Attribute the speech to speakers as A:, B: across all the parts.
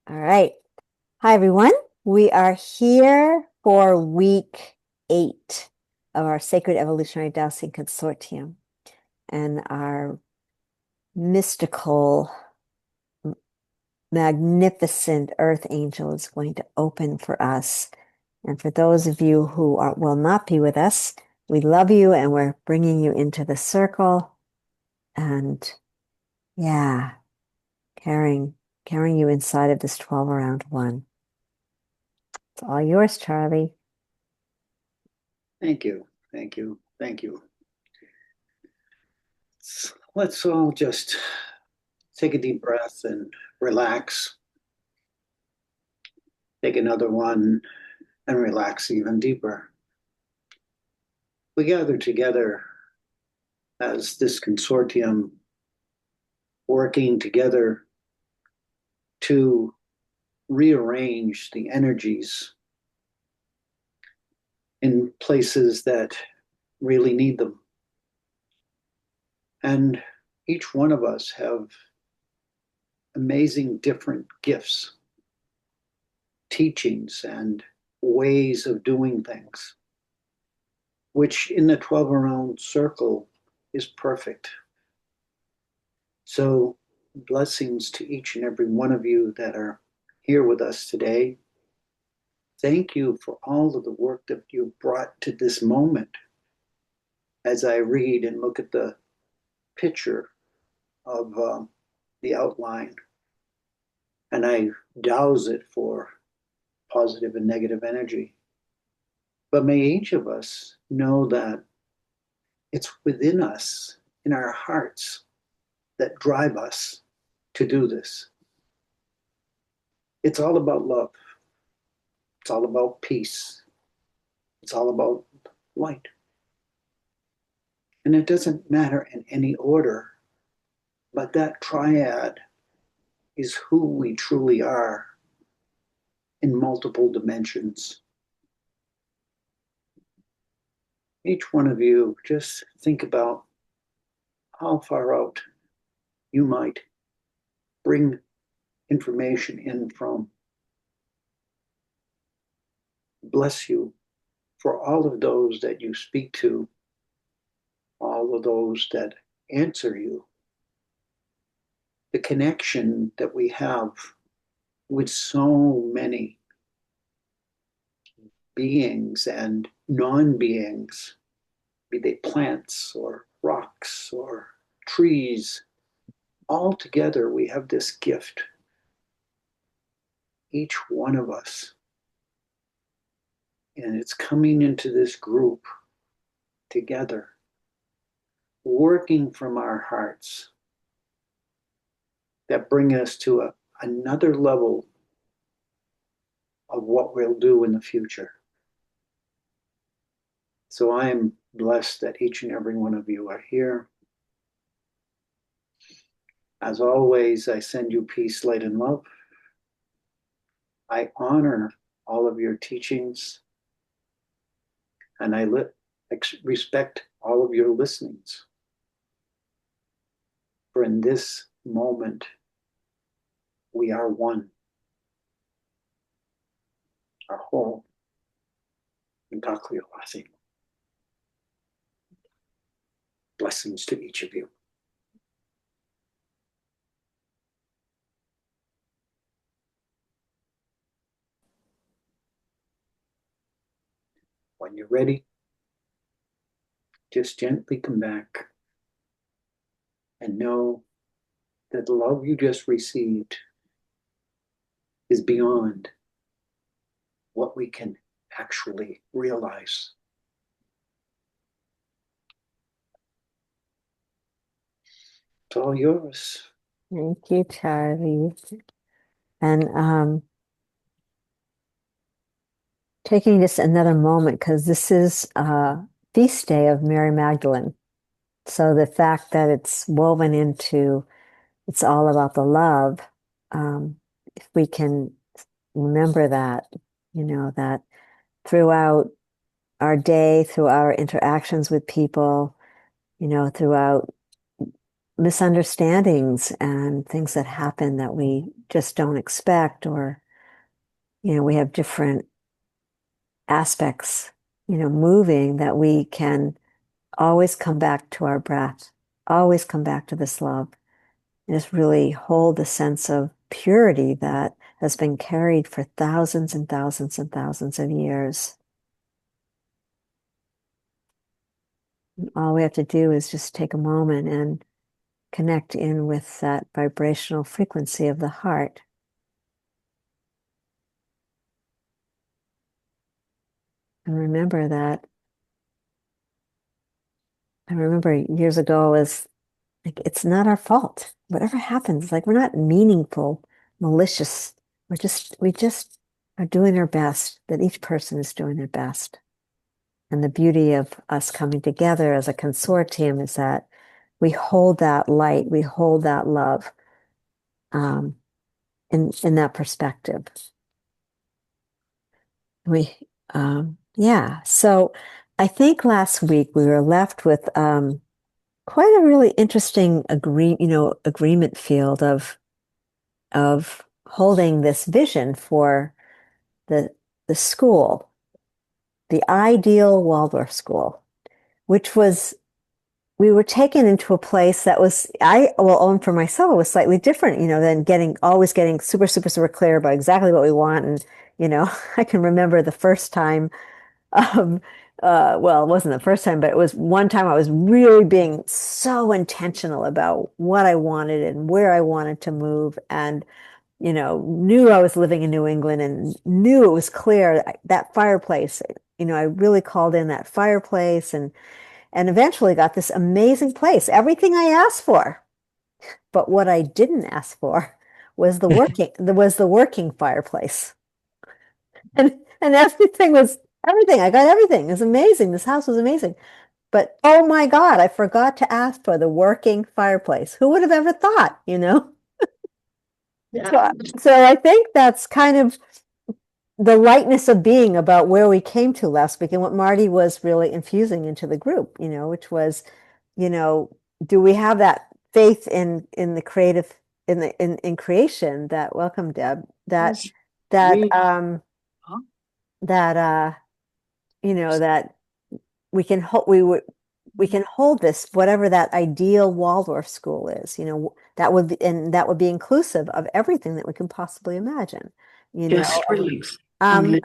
A: All right. Hi, everyone. We are here for week 8 of our Sacred Evolutionary Dowsing Consortium. And our mystical, magnificent Earth Angel is going to open for us. And for those of you who will not be with us, we love you and we're bringing you into the circle. And yeah, carrying you inside of this 12 around one. It's all yours, Charlie.
B: Thank you. Thank you. Thank you. Let's all just take a deep breath and relax. Take another one and relax even deeper. We gather together as this consortium working together to rearrange the energies in places that really need them. And each one of us have amazing different gifts, teachings, and ways of doing things, which in the 12 around circle is perfect. So, blessings to each and every one of you that are here with us today. Thank you for all of the work that you've brought to this moment. As I read and look at the picture of the outline, and I douse it for positive and negative energy. But may each of us know that it's within us, in our hearts, that drive us to do this. It's all about love. It's all about peace. It's all about light. And it doesn't matter in any order, but that triad is who we truly are in multiple dimensions. Each one of you, just think about how far out you might bring information in from. Bless you for all of those that you speak to, all of those that answer you, the connection that we have with so many beings and non beings, be they plants or rocks or trees. All together, we have this gift, each one of us. And it's coming into this group together, working from our hearts that bring us to another level of what we'll do in the future. So I am blessed that each and every one of you are here. As always, I send you peace, light, and love. I honor all of your teachings and I respect all of your listenings. For in this moment, we are one, our whole. Blessings to each of you. When you're ready, just gently come back and know that the love you just received is beyond what we can actually realize. It's all yours.
A: Thank you, Charlie. And taking just another moment because this is feast day of Mary Magdalene. So the fact that it's woven into, it's all about the love. If we can remember that, that throughout our day, through our interactions with people, throughout misunderstandings and things that happen that we just don't expect, or, we have different aspects, moving, that we can always come back to our breath, always come back to this love, and just really hold the sense of purity that has been carried for thousands and thousands and thousands of years. All we have to do is just take a moment and connect in with that vibrational frequency of the heart. And remember that. I remember years ago, is like, it's not our fault. Whatever happens, like, we're not meaningful, malicious. We just are doing our best, that each person is doing their best. And the beauty of us coming together as a consortium is that we hold that light, we hold that love, um, in that perspective. We, yeah. So I think last week we were left with quite a really interesting agreement field of holding this vision for the the school, the ideal Waldorf school, which was, we were taken into a place that was, I will own for myself, was slightly different, than always getting super, super, super clear about exactly what we want. And, I can remember the first time, um, well, it wasn't the first time, but it was one time I was really being so intentional about what I wanted and where I wanted to move. And, knew I was living in New England and knew it was clear that fireplace, I really called in that fireplace, and eventually got this amazing place, everything I asked for. But what I didn't ask for was the working fireplace. And everything. I got everything. It was amazing. This house was amazing. But oh my God, I forgot to ask for the working fireplace. Who would have ever thought? So, so I think that's kind of the lightness of being about where we came to last week, and what Marty was really infusing into the group, which was, you know, do we have that faith in the creative, in creation, that, welcome, Deb, that that
B: We,
A: that that we can hold, we can hold this, whatever that ideal Waldorf school is, that would be inclusive of everything that we can possibly imagine, you know.
B: just release.
A: Um,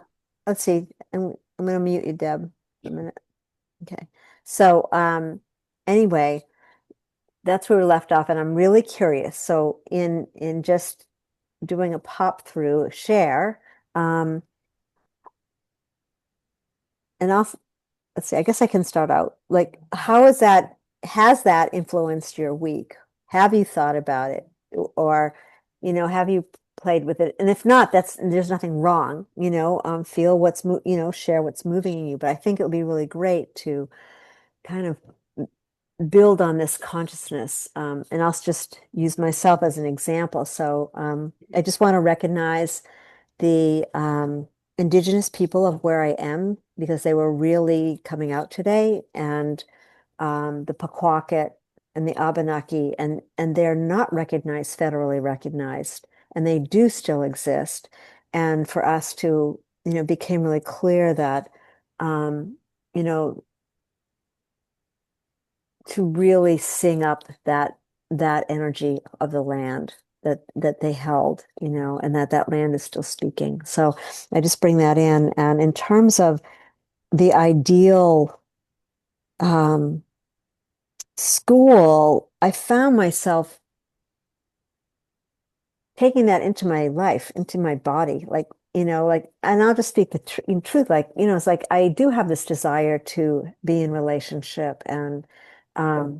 A: let's see. I'm going to mute you, Deb, for a minute. Okay. So, anyway, that's where we left off, and I'm really curious. So, in just doing a pop through share, um, and also, let's see. I guess I can start out. Like, how is that? Has that influenced your week? Have you thought about it, or, have you played with it? And if not, there's nothing wrong. Feel share what's moving in you. But I think it would be really great to kind of build on this consciousness. And I'll just use myself as an example. So, I just want to recognize the indigenous people of where I am, because they were really coming out today, and the Paquaket and the Abenaki, and they're not recognized, federally recognized, and they do still exist. And for us to, became really clear that, you know, to really sing up that energy of the land that they held, and that land is still speaking. So I just bring that in. And in terms of the ideal school, I found myself taking that into my life, into my body, like, and I'll just speak the tr in truth, like, it's like I do have this desire to be in relationship, and, have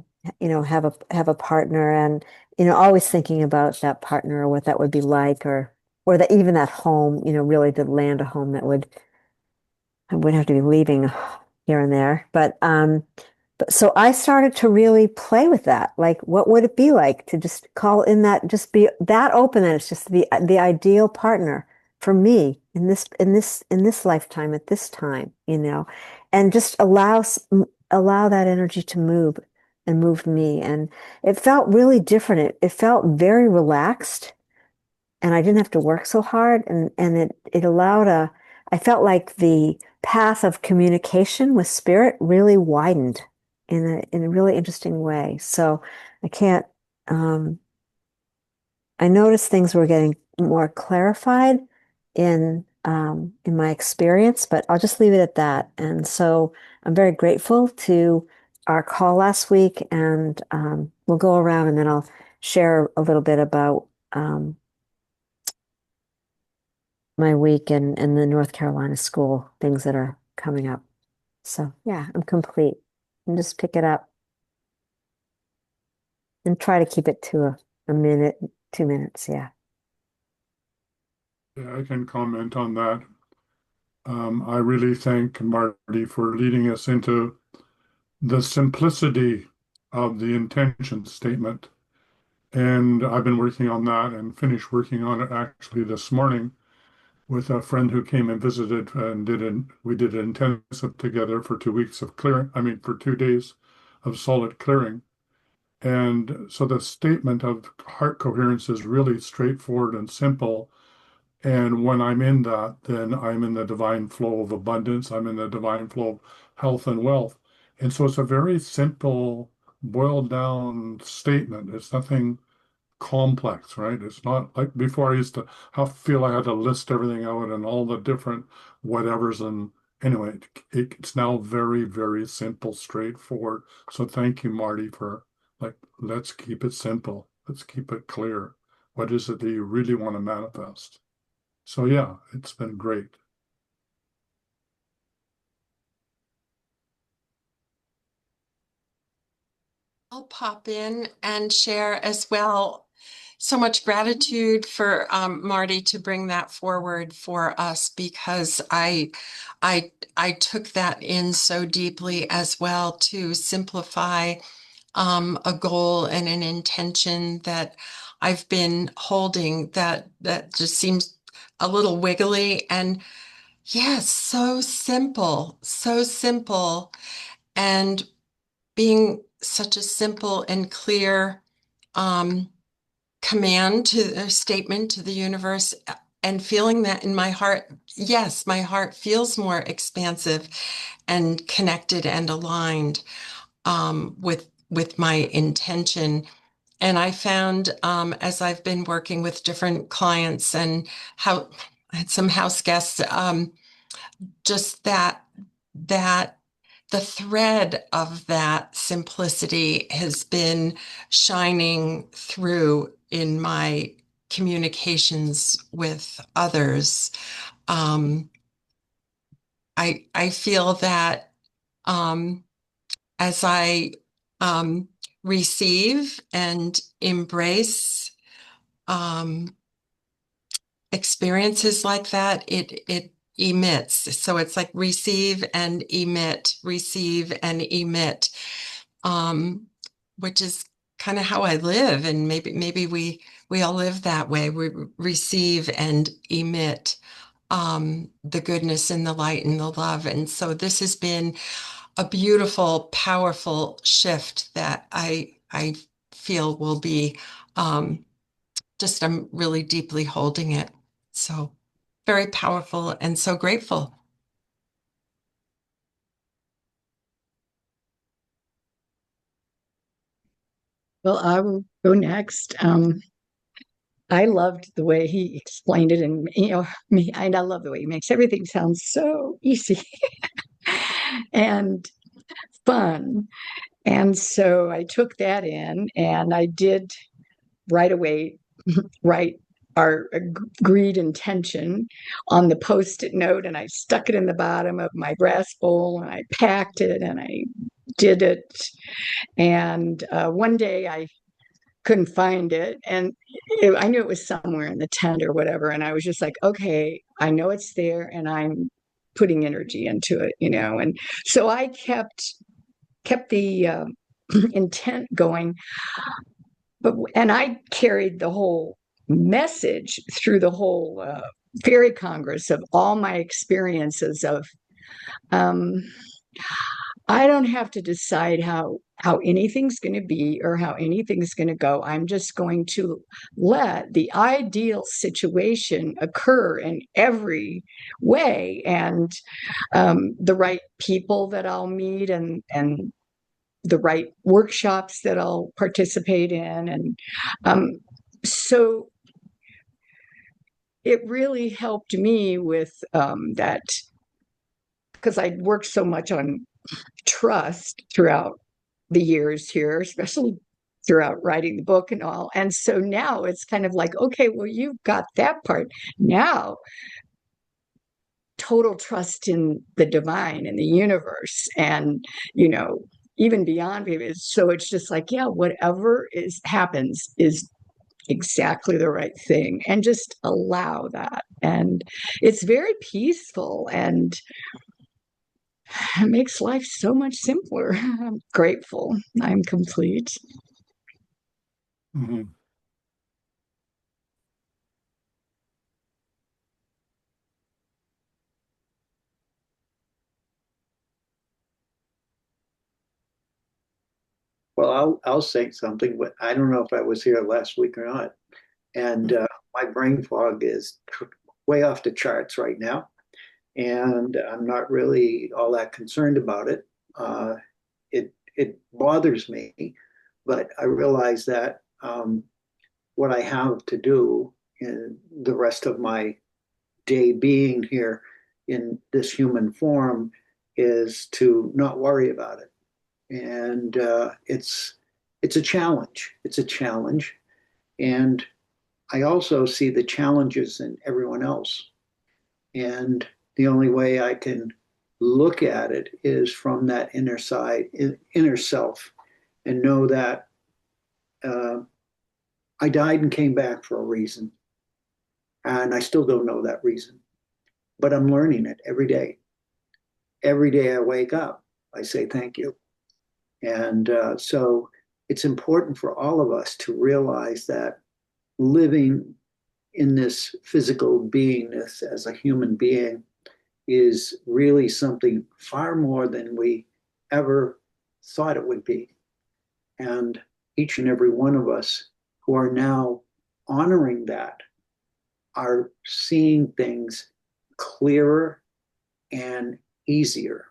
A: a partner, and, always thinking about that partner, or what that would be like, or that even that home, really to land a home that I wouldn't have to be leaving here and there. But so I started to really play with that. Like, what would it be like to just call in that, just be that open, that it's just the ideal partner for me in this lifetime at this time, and just allow that energy to move and moved me. And it felt really different. It felt very relaxed and I didn't have to work so hard. And it allowed I felt like the path of communication with spirit really widened in a really interesting way. So I can't, um, I noticed things were getting more clarified in my experience, but I'll just leave it at that. And so I'm very grateful to our call last week, and we'll go around and then I'll share a little bit about my week and the North Carolina school things that are coming up. So yeah, I'm complete. And just pick it up and try to keep it to a minute, 2 minutes. Yeah.
C: Yeah, I can comment on that. I really thank Marty for leading us into the simplicity of the intention statement. And I've been working on that and finished working on it actually this morning with a friend who came and visited and we did an intensive together for 2 weeks of clearing, I mean, for 2 days of solid clearing. And so the statement of heart coherence is really straightforward and simple. And when I'm in that, then I'm in the divine flow of abundance. I'm in the divine flow of health and wealth. And so it's a very simple, boiled down statement. It's nothing complex, right? It's not like before I used to feel I had to list everything out and all the different whatevers. And anyway, it's now very, very simple, straightforward. So thank you, Marty, for like, let's keep it simple. Let's keep it clear. What is it that you really want to manifest? So yeah, it's been great.
D: I'll pop in and share as well. So much gratitude for Marty to bring that forward for us because I took that in so deeply as well to simplify a goal and an intention that I've been holding that just seems a little wiggly and yes, so simple and being such a simple and clear um, command to a statement to the universe and feeling that in my heart. Yes, my heart feels more expansive and connected and aligned with my intention. And I found as I've been working with different clients and how I had some house guests, just that the thread of that simplicity has been shining through in my communications with others. Um, I feel that as I um, receive and embrace um, experiences like that, it emits. So it's like receive and emit, um, which is kind of how I live. And maybe we all live that way. We receive and emit the goodness and the light and the love. And so this has been a beautiful, powerful shift that I feel will be just I'm really deeply holding it. So very powerful and so grateful.
E: Well, I will go next. I loved the way he explained it, and me, and I love the way he makes everything sound so easy and fun. And so I took that in, and I did right away write our agreed intention on the post-it note, and I stuck it in the bottom of my brass bowl, and I packed it, and I did it. And one day I couldn't find it. And I knew it was somewhere in the tent or whatever. And I was just like, okay, I know it's there and I'm putting energy into it. And so I kept the intent going, and I carried the whole message through the whole fairy congress of all my experiences um, I don't have to decide how anything's going to be or how anything's going to go. I'm just going to let the ideal situation occur in every way, and the right people that I'll meet, and the right workshops that I'll participate in, and so it really helped me with that, because I worked so much on trust throughout the years here, especially throughout writing the book and all. And so now it's kind of like, okay, well, you've got that part. Now, total trust in the divine and the universe, and, you know, even beyond it. So it's just like, yeah, whatever is happens is exactly the right thing, and just allow that. And it's very peaceful, and it makes life so much simpler. I'm grateful. I'm complete.
C: Mhm.
B: Well, I'll say something, but I don't know if I was here last week or not. And my brain fog is way off the charts right now, and I'm not really all that concerned about it. It bothers me, but I realize that what I have to do in the rest of my day being here in this human form is to not worry about it. And it's a challenge. It's a challenge, and I also see the challenges in everyone else. And the only way I can look at it is from that inner side, inner self, and know that uh, I died and came back for a reason. And I still don't know that reason, but I'm learning it every day. Every day I wake up, I say thank you. And so it's important for all of us to realize that living in this physical beingness as a human being is really something far more than we ever thought it would be. And each and every one of us who are now honoring that are seeing things clearer and easier.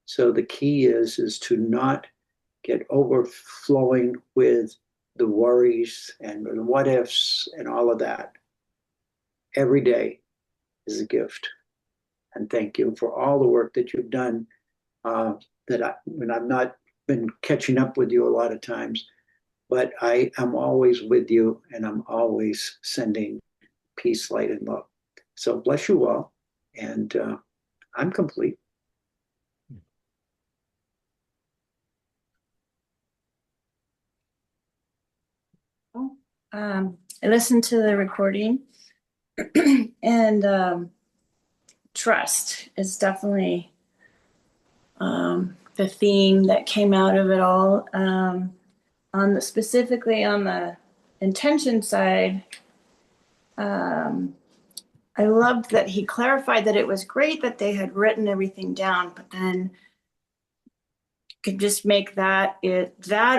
B: So the key is to not get overflowing with the worries and the what ifs and all of that. Every day is a gift. And thank you for all the work that you've done. Uh, when I've not been catching up with you a lot of times, but I am always with you, and I'm always sending peace, light, and love. So bless you all, and I'm complete.
F: I listened to the recording, and trust is definitely the theme that came out of it all. Specifically on the intention side, I loved that he clarified that it was great that they had written everything down, but then could just make that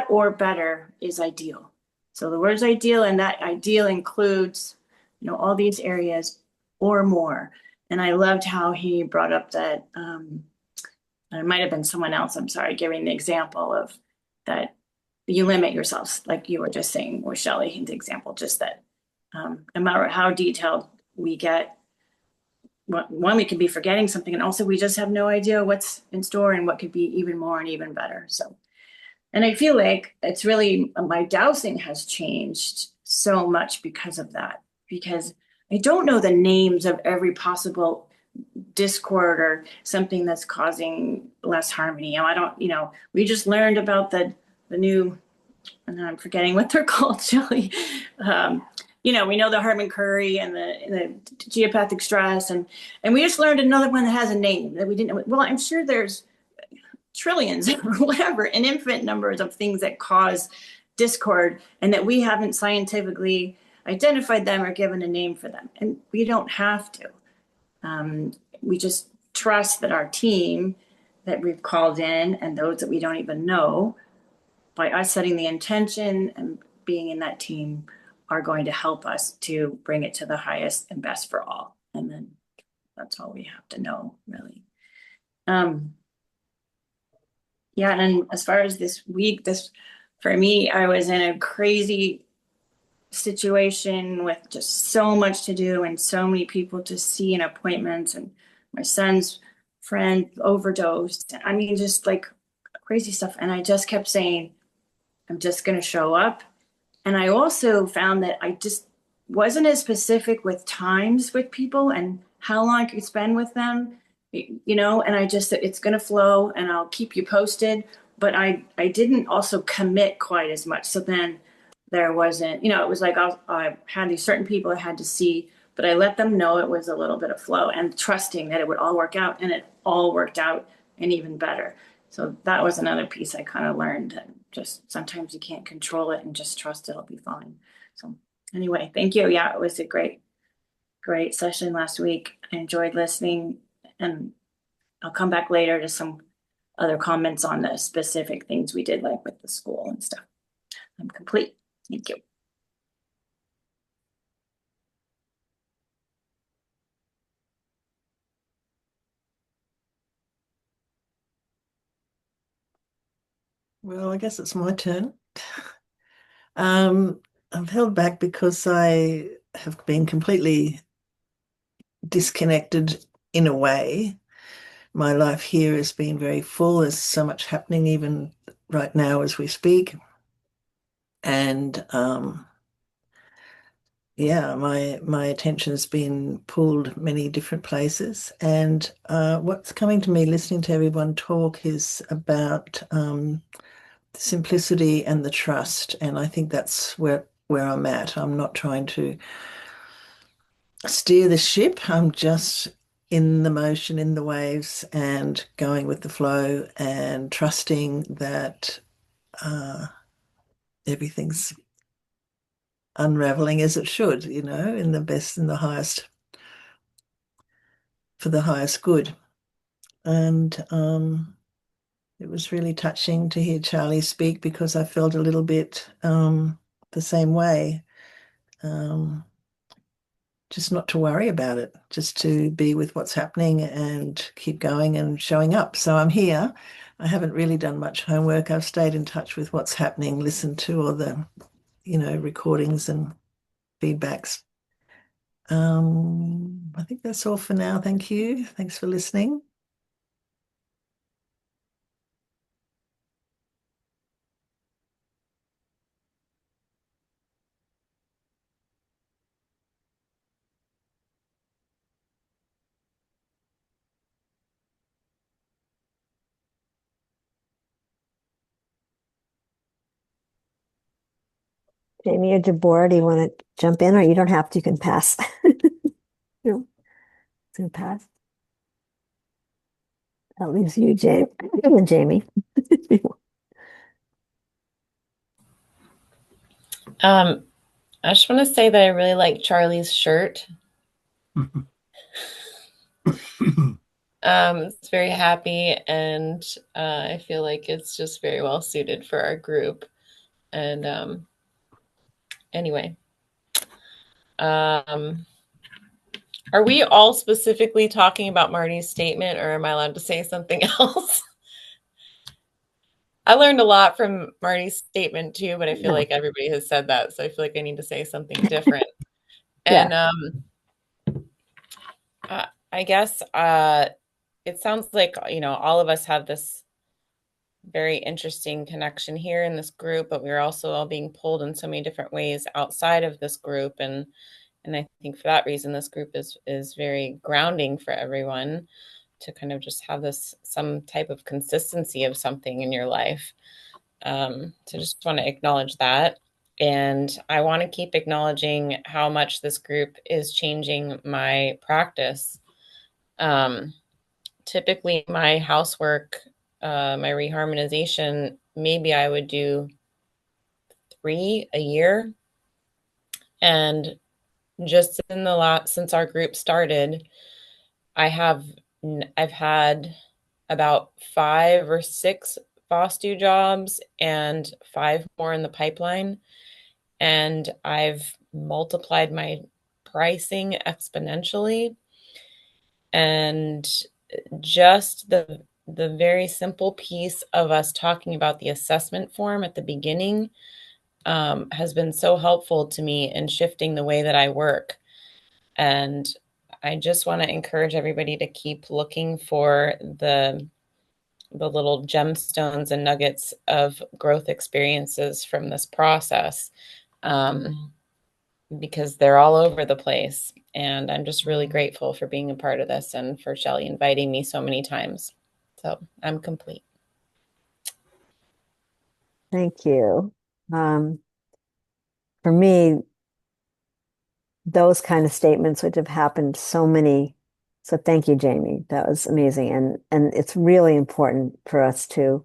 F: or better is ideal. So the word's ideal, and that ideal includes, all these areas or more. And I loved how he brought up that, it might have been someone else, I'm sorry, giving the example of that you limit yourselves, like you were just saying, or Shelley, the example, just that no matter how detailed we get, one, we could be forgetting something, and also we just have no idea what's in store and what could be even more and even better. So, and I feel like it's really, my dowsing has changed so much because of that, because I don't know the names of every possible discord or something that's causing less harmony. I don't, we just learned about the new, and I'm forgetting what they're called, Shelley. We know the Hartman Curry and the geopathic stress, and we just learned another one that has a name that we didn't know. Well, I'm sure there's trillions or whatever, an infinite numbers of things that cause discord, and that we haven't scientifically identified them or given a name for them. And we don't have to. We just trust that our team that we've called in and those that we don't even know, by us setting the intention and being in that team, are going to help us to bring it to the highest and best for all. And then that's all we have to know, really. Yeah, and then as far as this week, for me, I was in a crazy situation with just so much to do and so many people to see and appointments, and my son's friend overdosed. I mean, just like crazy stuff. And I just kept saying, I'm just going to show up. And I also found that I just wasn't as specific with times with people and how long I could spend with them, and I just, it's going to flow and I'll keep you posted. But I didn't also commit quite as much. So then there wasn't, it was like I had these certain people I had to see, but I let them know it was a little bit of flow and trusting that it would all work out, and it all worked out and even better. So that was another piece I kind of learned, that just sometimes you can't control it and just trust it'll be fine. So anyway, thank you. Yeah, it was a great session last week. I enjoyed listening, and I'll come back later to some other comments on the specific things we did, like with the school and stuff. I'm complete. Thank you.
G: Well, I guess it's my turn. I've held back because I have been completely disconnected in a way. My life here has been very full. There's so much happening even right now as we speak. And yeah, my attention has been pulled many different places. And what's coming to me listening to everyone talk is about simplicity and the trust. And I think that's where I'm at. I'm not trying to steer the ship. I'm just in the motion, in the waves, and going with the flow and trusting that everything's unraveling as it should, in the best and the highest, for the highest good. And it was really touching to hear Charlie speak, because I felt a little bit the same way. Just not to worry about it, just to be with what's happening and keep going and showing up. So I'm here. I haven't really done much homework. I've stayed in touch with what's happening, listened to all the, recordings and feedbacks. I think that's all for now. Thank you. Thanks for listening.
A: Jamie or Deborah, do you want to jump in, or you don't have to, you can pass. No, it's gonna pass. That leaves you, Jamie, and Jamie.
H: I just want to say that I really like Charlie's shirt. It's very happy, and I feel like it's just very well suited for our group. And anyway, are we all specifically talking about Marty's statement, or am I allowed to say something else? I learned a lot from Marty's statement too, but I feel like everybody has said that, so I feel like I need to say something different. And I guess it sounds like, all of us have this very interesting connection here in this group, but we're also all being pulled in so many different ways outside of this group. And I think for that reason, this group is very grounding for everyone, to kind of just have some type of consistency of something in your life. So just want to acknowledge that. And I want to keep acknowledging how much this group is changing my practice. Typically my housework, my reharmonization, maybe I would do 3 a year. And just in the since our group started, I've had about 5 or 6 FOSTU jobs and 5 more in the pipeline. And I've multiplied my pricing exponentially. And just the very simple piece of us talking about the assessment form at the beginning has been so helpful to me in shifting the way that I work. And I just want to encourage everybody to keep looking for the little gemstones and nuggets of growth experiences from this process, because they're all over the place. And I'm just really grateful for being a part of this and for Shelley inviting me so many times. So I'm complete.
A: Thank you. For me, those kind of statements which have happened so many. So thank you, Jamie. That was amazing. And it's really important for us to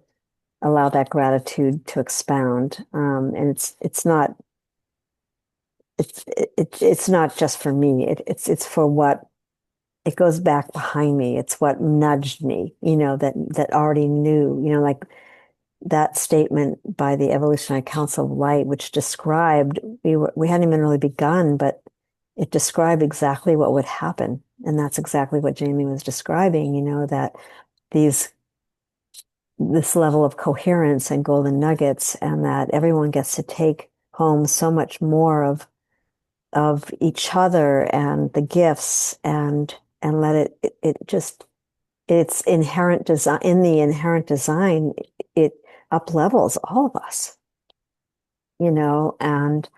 A: allow that gratitude to expound. And it's not just for me. It's for what it goes back behind me. It's what nudged me, that already knew, like that statement by the Evolutionary Council of Light, which described we hadn't even really begun, but it described exactly what would happen. And that's exactly what Jamie was describing, that these this level of coherence and golden nuggets, and that everyone gets to take home so much more of each other and the gifts, and let it just its inherent design in the inherent design, it up levels all of us, and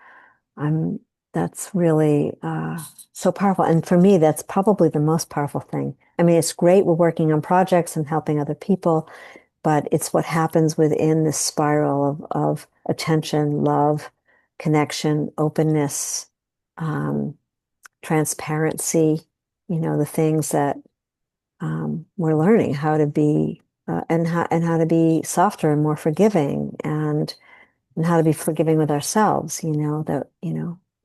A: I'm that's really so powerful. And for me, that's probably the most powerful thing. I mean, it's great we're working on projects and helping other people, but it's what happens within this spiral of attention, love, connection, openness, transparency, the things that we're learning how to be and how to be softer and more forgiving, and how to be forgiving with ourselves,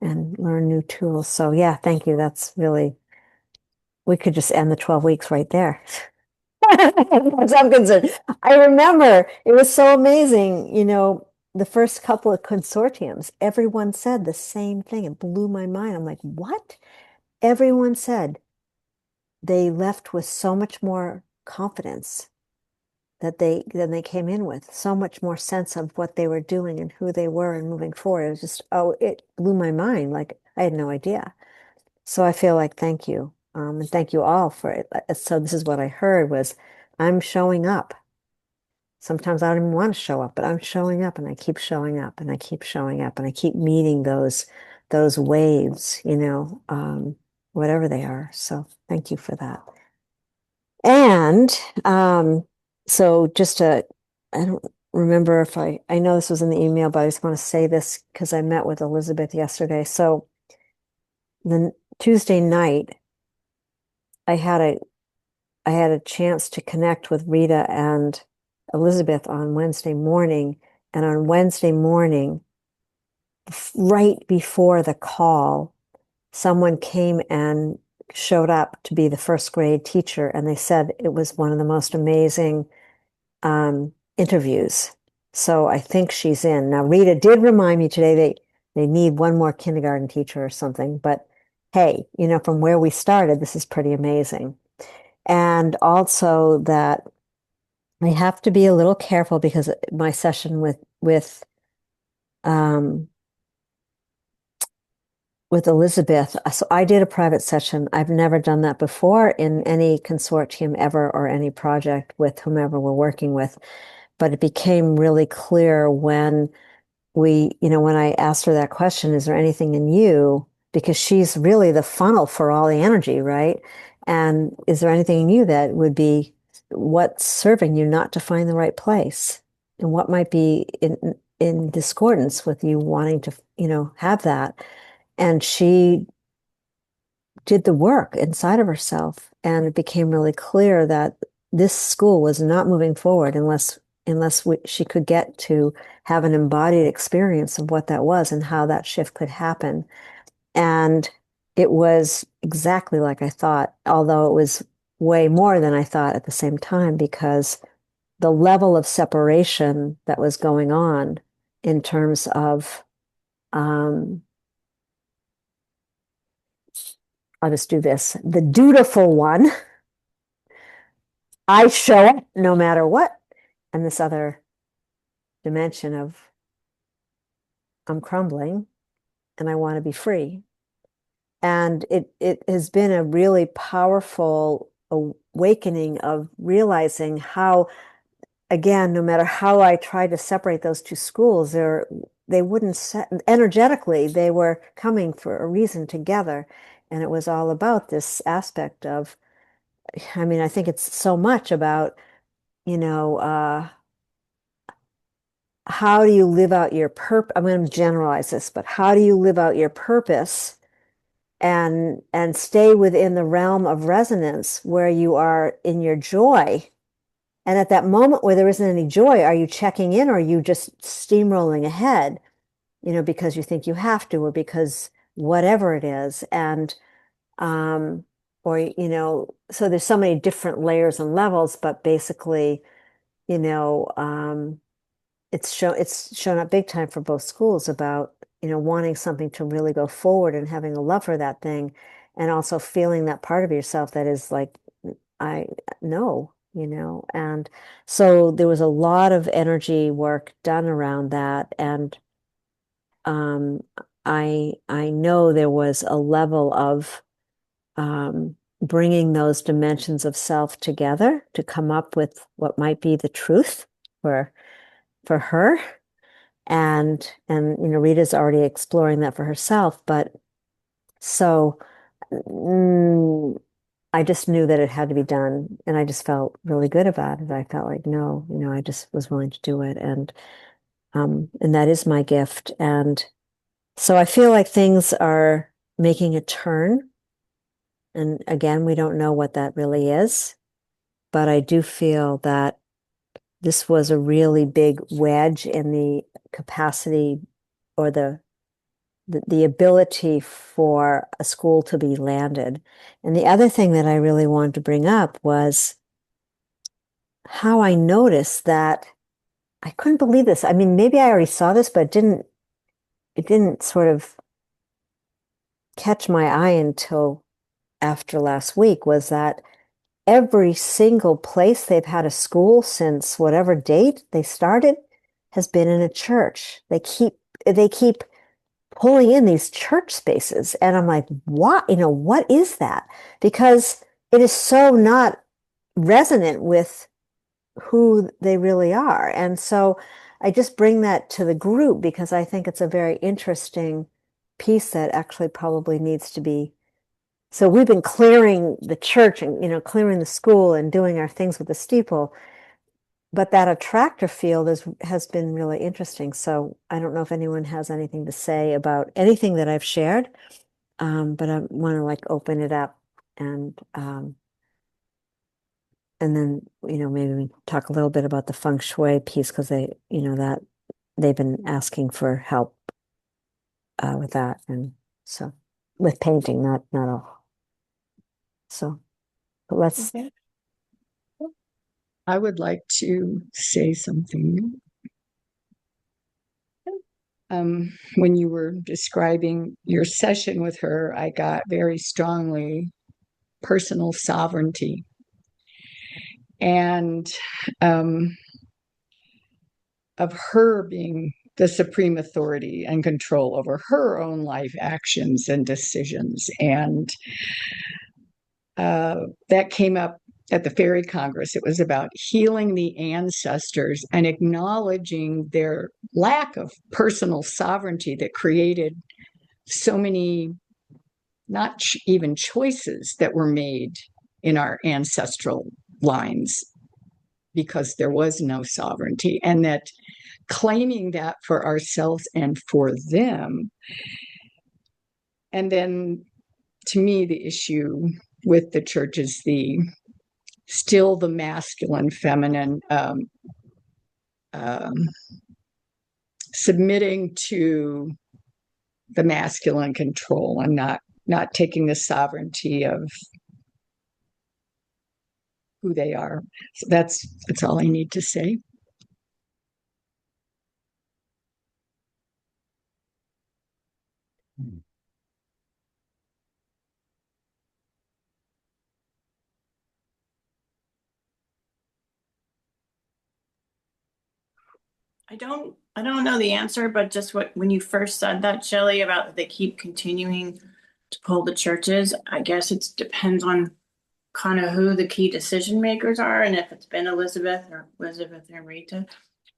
A: and learn new tools. So yeah, thank you. That's really, we could just end the 12 weeks right there. As I'm concerned. I remember it was so amazing, the first couple of consortiums, everyone said the same thing. It blew my mind. I'm like, what? Everyone said they left with so much more confidence than they came in with, so much more sense of what they were doing and who they were and moving forward. It was just, it blew my mind. Like I had no idea. So I feel like thank you. And thank you all for it. So this is what I heard was I'm showing up. Sometimes I don't even want to show up, but I'm showing up, and I keep showing up, and I keep showing up, and I keep meeting those waves, whatever they are. So thank you for that. And so I don't remember if I know this was in the email, but I just want to say this because I met with Elizabeth yesterday. So the Tuesday night, I had a chance to connect with Rita and Elizabeth on Wednesday morning. And on Wednesday morning, right before the call, someone came and showed up to be the first grade teacher. And they said it was one of the most amazing interviews. So I think she's in. Now, Rita did remind me today they need one more kindergarten teacher or something. But hey, from where we started, this is pretty amazing. And also that I have to be a little careful because my session um, with Elizabeth, so I did a private session. I've never done that before in any consortium ever or any project with whomever we're working with. But it became really clear when when I asked her that question, is there anything in you? Because she's really the funnel for all the energy, right? And is there anything in you that would be what's serving you not to find the right place? And what might be in discordance with you wanting to, have that? And she did the work inside of herself, and it became really clear that this school was not moving forward unless she could get to have an embodied experience of what that was and how that shift could happen. And it was exactly like I thought, although it was way more than I thought at the same time, because the level of separation that was going on in terms of, I'll just do this, the dutiful one, I show up no matter what, and this other dimension of I'm crumbling and I want to be free. And it has been a really powerful awakening of realizing how, again, no matter how I tried to separate those two schools, they wouldn't energetically, they were coming for a reason together. And it was all about this aspect of, I mean, I think it's so much about, how do you live out your purpose? I'm going to generalize this, but how do you live out your purpose and stay within the realm of resonance where you are in your joy? And at that moment where there isn't any joy, are you checking in, or are you just steamrolling ahead, because you think you have to, or because whatever it is? And, so there's so many different layers and levels, but basically, you know, um, it's shown up big time for both schools about, wanting something to really go forward and having a love for that thing, and also feeling that part of yourself that is like, I know, and so there was a lot of energy work done around that. And um, I know there was a level of bringing those dimensions of self together to come up with what might be the truth for her. And Rita's already exploring that for herself. But so I just knew that it had to be done, and I just felt really good about it. I felt like, no, I just was willing to do it. And that is my gift. And so I feel like things are making a turn. And again, we don't know what that really is, but I do feel that this was a really big wedge in the capacity, or the ability for a school to be landed. And the other thing that I really wanted to bring up was how I noticed that I couldn't believe this. I mean, maybe I already saw this, but it didn't sort of catch my eye until after last week, was that every single place they've had a school since whatever date they started has been in a church. They keep pulling in these church spaces. And I'm like, what is that? Because it is so not resonant with who they really are. And so I just bring that to the group because I think it's a very interesting piece that actually probably needs to be. So we've been clearing the church and, clearing the school and doing our things with the steeple. But that attractor field has been really interesting. So I don't know if anyone has anything to say about anything that I've shared, but I want to open it up, and then maybe we talk a little bit about the feng shui piece, because that they've been asking for help with that, and so with painting, not all. So but let's.
E: Okay. I would like to say something. When you were describing your session with her, I got very strongly personal sovereignty. And of her being the supreme authority and control over her own life actions and decisions. And that came up at the Fairy Congress. It was about healing the ancestors and acknowledging their lack of personal sovereignty that created so many, not even choices that were made in our ancestral lines, because there was no sovereignty, and that claiming that for ourselves and for them. And then to me, the issue with the church is still the masculine, feminine, submitting to the masculine control and not taking the sovereignty of who they are. So that's all I need to say.
F: I don't know the answer, but just when you first said that, Shelley, about they keep continuing to pull the churches, I guess it depends on kind of who the key decision makers are, and if it's been Elizabeth and Rita.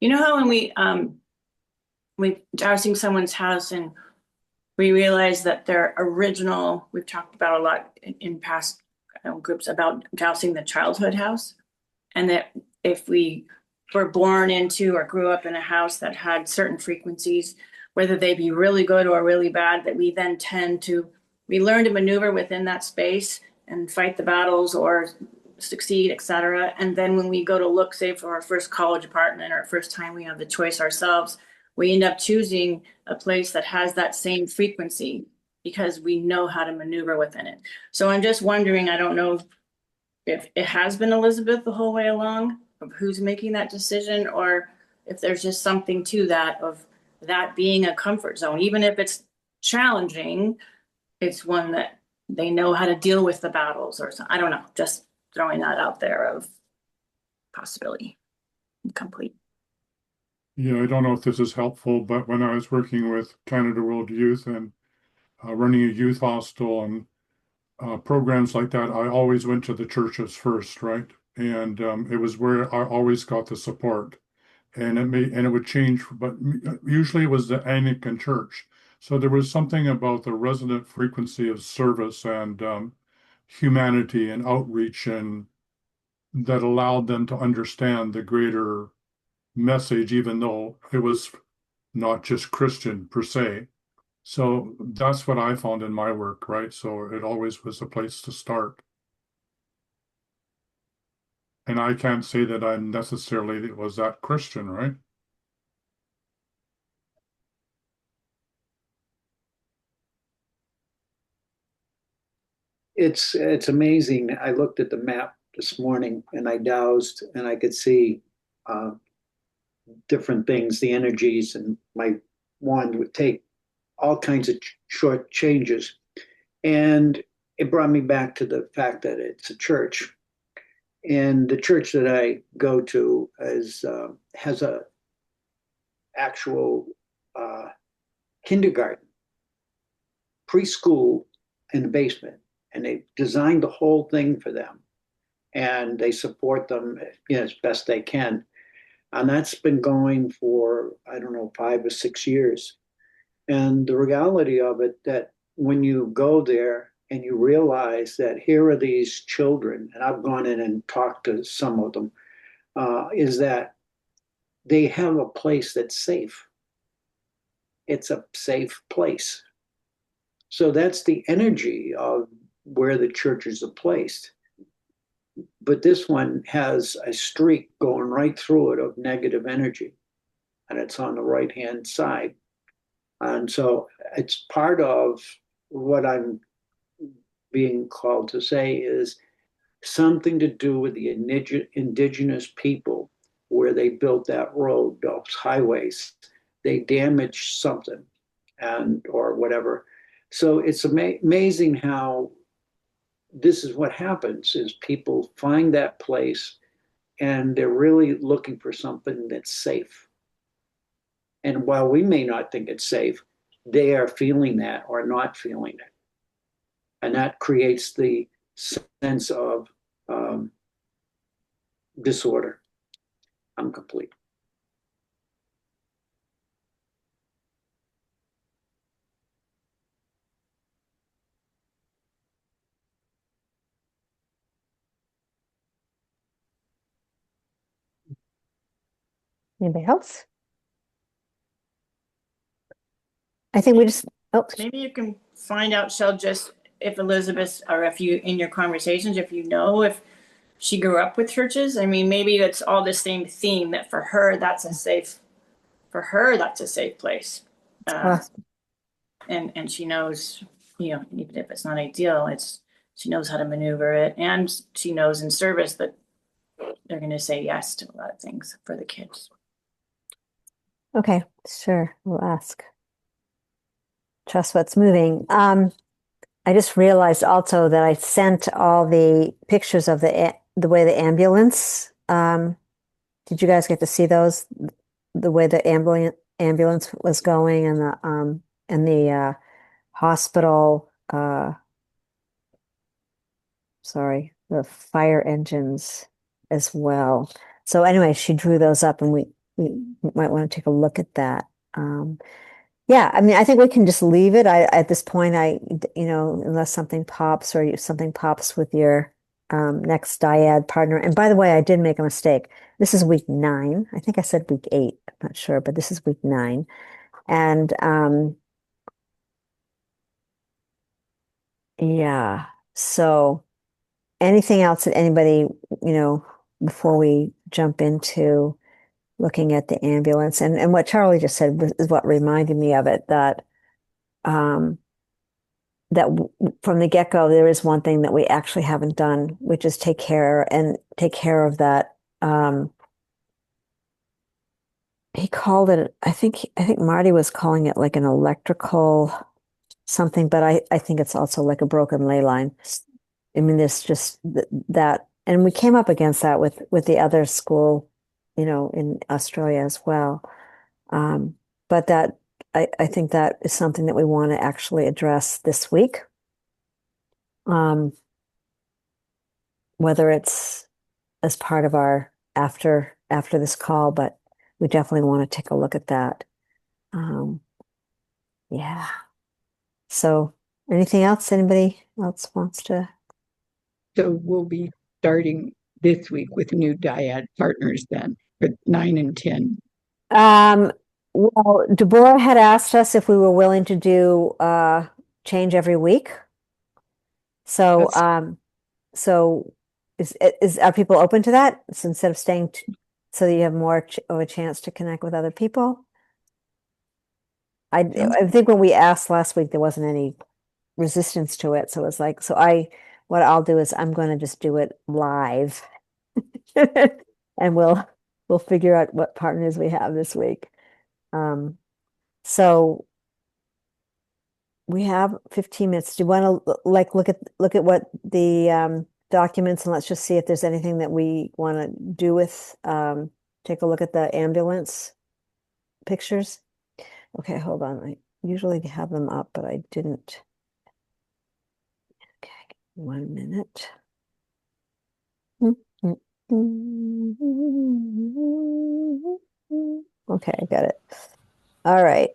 F: You know how when we dousing someone's house and we realize that their original, we've talked about a lot in past groups about dousing the childhood house, and that if we were born into or grew up in a house that had certain frequencies, whether they be really good or really bad, that we then we learn to maneuver within that space and fight the battles or succeed, etc. And then when we go to look, say, for our first college apartment or first time we have the choice ourselves, we end up choosing a place that has that same frequency because we know how to maneuver within it. So I'm just wondering, I don't know if it has been Elizabeth the whole way along of who's making that decision, or if there's just something to that of that being a comfort zone, even if it's challenging, it's one that they know how to deal with the battles or something. I don't know, just throwing that out there of possibility. Complete.
C: Yeah, I don't know if this is helpful, but when I was working with Canada World Youth and running a youth hostel and programs like that, I always went to the churches first, right? And it was where I always got the support. And it would change, but usually it was the Anglican church. So there was something about the resonant frequency of service and humanity and outreach and that allowed them to understand the greater message, even though it was not just Christian per se. So that's what I found in my work, right? So it always was a place to start. And I can't say that I necessarily was that Christian, right?
B: It's amazing. I looked at the map this morning and I dowsed and I could see uh, different things, the energies, and my wand would take all kinds of short changes. And it brought me back to the fact that it's a church. And the church that I go to has a actual uh, kindergarten, preschool in the basement, and they designed the whole thing for them, and they support them, as best they can. And that's been going for, I don't know, 5 or 6 years. And the reality of it, that when you go there and you realize that here are these children, and I've gone in and talked to some of them, is that they have a place that's safe. It's a safe place. So that's the energy of where the churches are placed. But this one has a streak going right through it of negative energy, and it's on the right hand side. And so it's part of what I'm being called to say is something to do with the indigenous people where they built that road, those highways. They damaged something and or whatever. So it's amazing how this is what happens is people find that place and they're really looking for something that's safe. And while we may not think it's safe, they are feeling that or not feeling it. And that creates the sense of disorder. I'm complete.
A: Anybody else? I think we just, oh,
F: Maybe you can find out, Shell, just if Elizabeth, or if you, in your conversations, if you know if she grew up with churches. I mean, maybe it's all the same theme that for her, that's a safe place.
A: possible.
F: And she knows, even if it's not ideal, she knows how to maneuver it. And she knows in service that they're going to say yes to a lot of things for the kids.
A: Okay, sure, we'll ask. Trust what's moving. I just realized also that I sent all the pictures of the way the ambulance. Did you guys get to see those? The way the ambulance was going and the hospital. Sorry, the fire engines as well. So anyway, she drew those up, and we might want to take a look at that. Yeah, I mean, I think we can just leave it. At this point, unless something pops or something pops with your next dyad partner. And by the way, I did make a mistake. This is week 9. I think I said week 8. I'm not sure, but this is week 9. And yeah, so anything else that anybody, before we jump into looking at the ambulance and what Charlie just said is what reminded me of it, that um, from the get-go, there is one thing that we actually haven't done, which is take care of that. He called it, I think Marty was calling it like an electrical something, but I think it's also like a broken ley line. I mean, there's just that, and we came up against that with the other school, in Australia as well. But that I think that is something that we want to actually address this week. Whether it's as part of our after this call, but we definitely want to take a look at that. Yeah. So anything else anybody else wants to?
E: So we'll be starting this week with new dyad partners then for 9 and 10.
A: Well, Deborah had asked us if we were willing to do change every week. So so are people open to that? So instead of staying so that you have more of a chance to connect with other people? I think when we asked last week, there wasn't any resistance to it. So it was like, what I'll do is I'm going to just do it live and we'll figure out what partners we have this week. So we have 15 minutes. Do you want to look at what the documents, and let's just see if there's anything that we want to do with take a look at the ambulance pictures. Okay, hold on. I usually have them up, but I didn't. Okay, 1 minute. Okay, I got it. All right.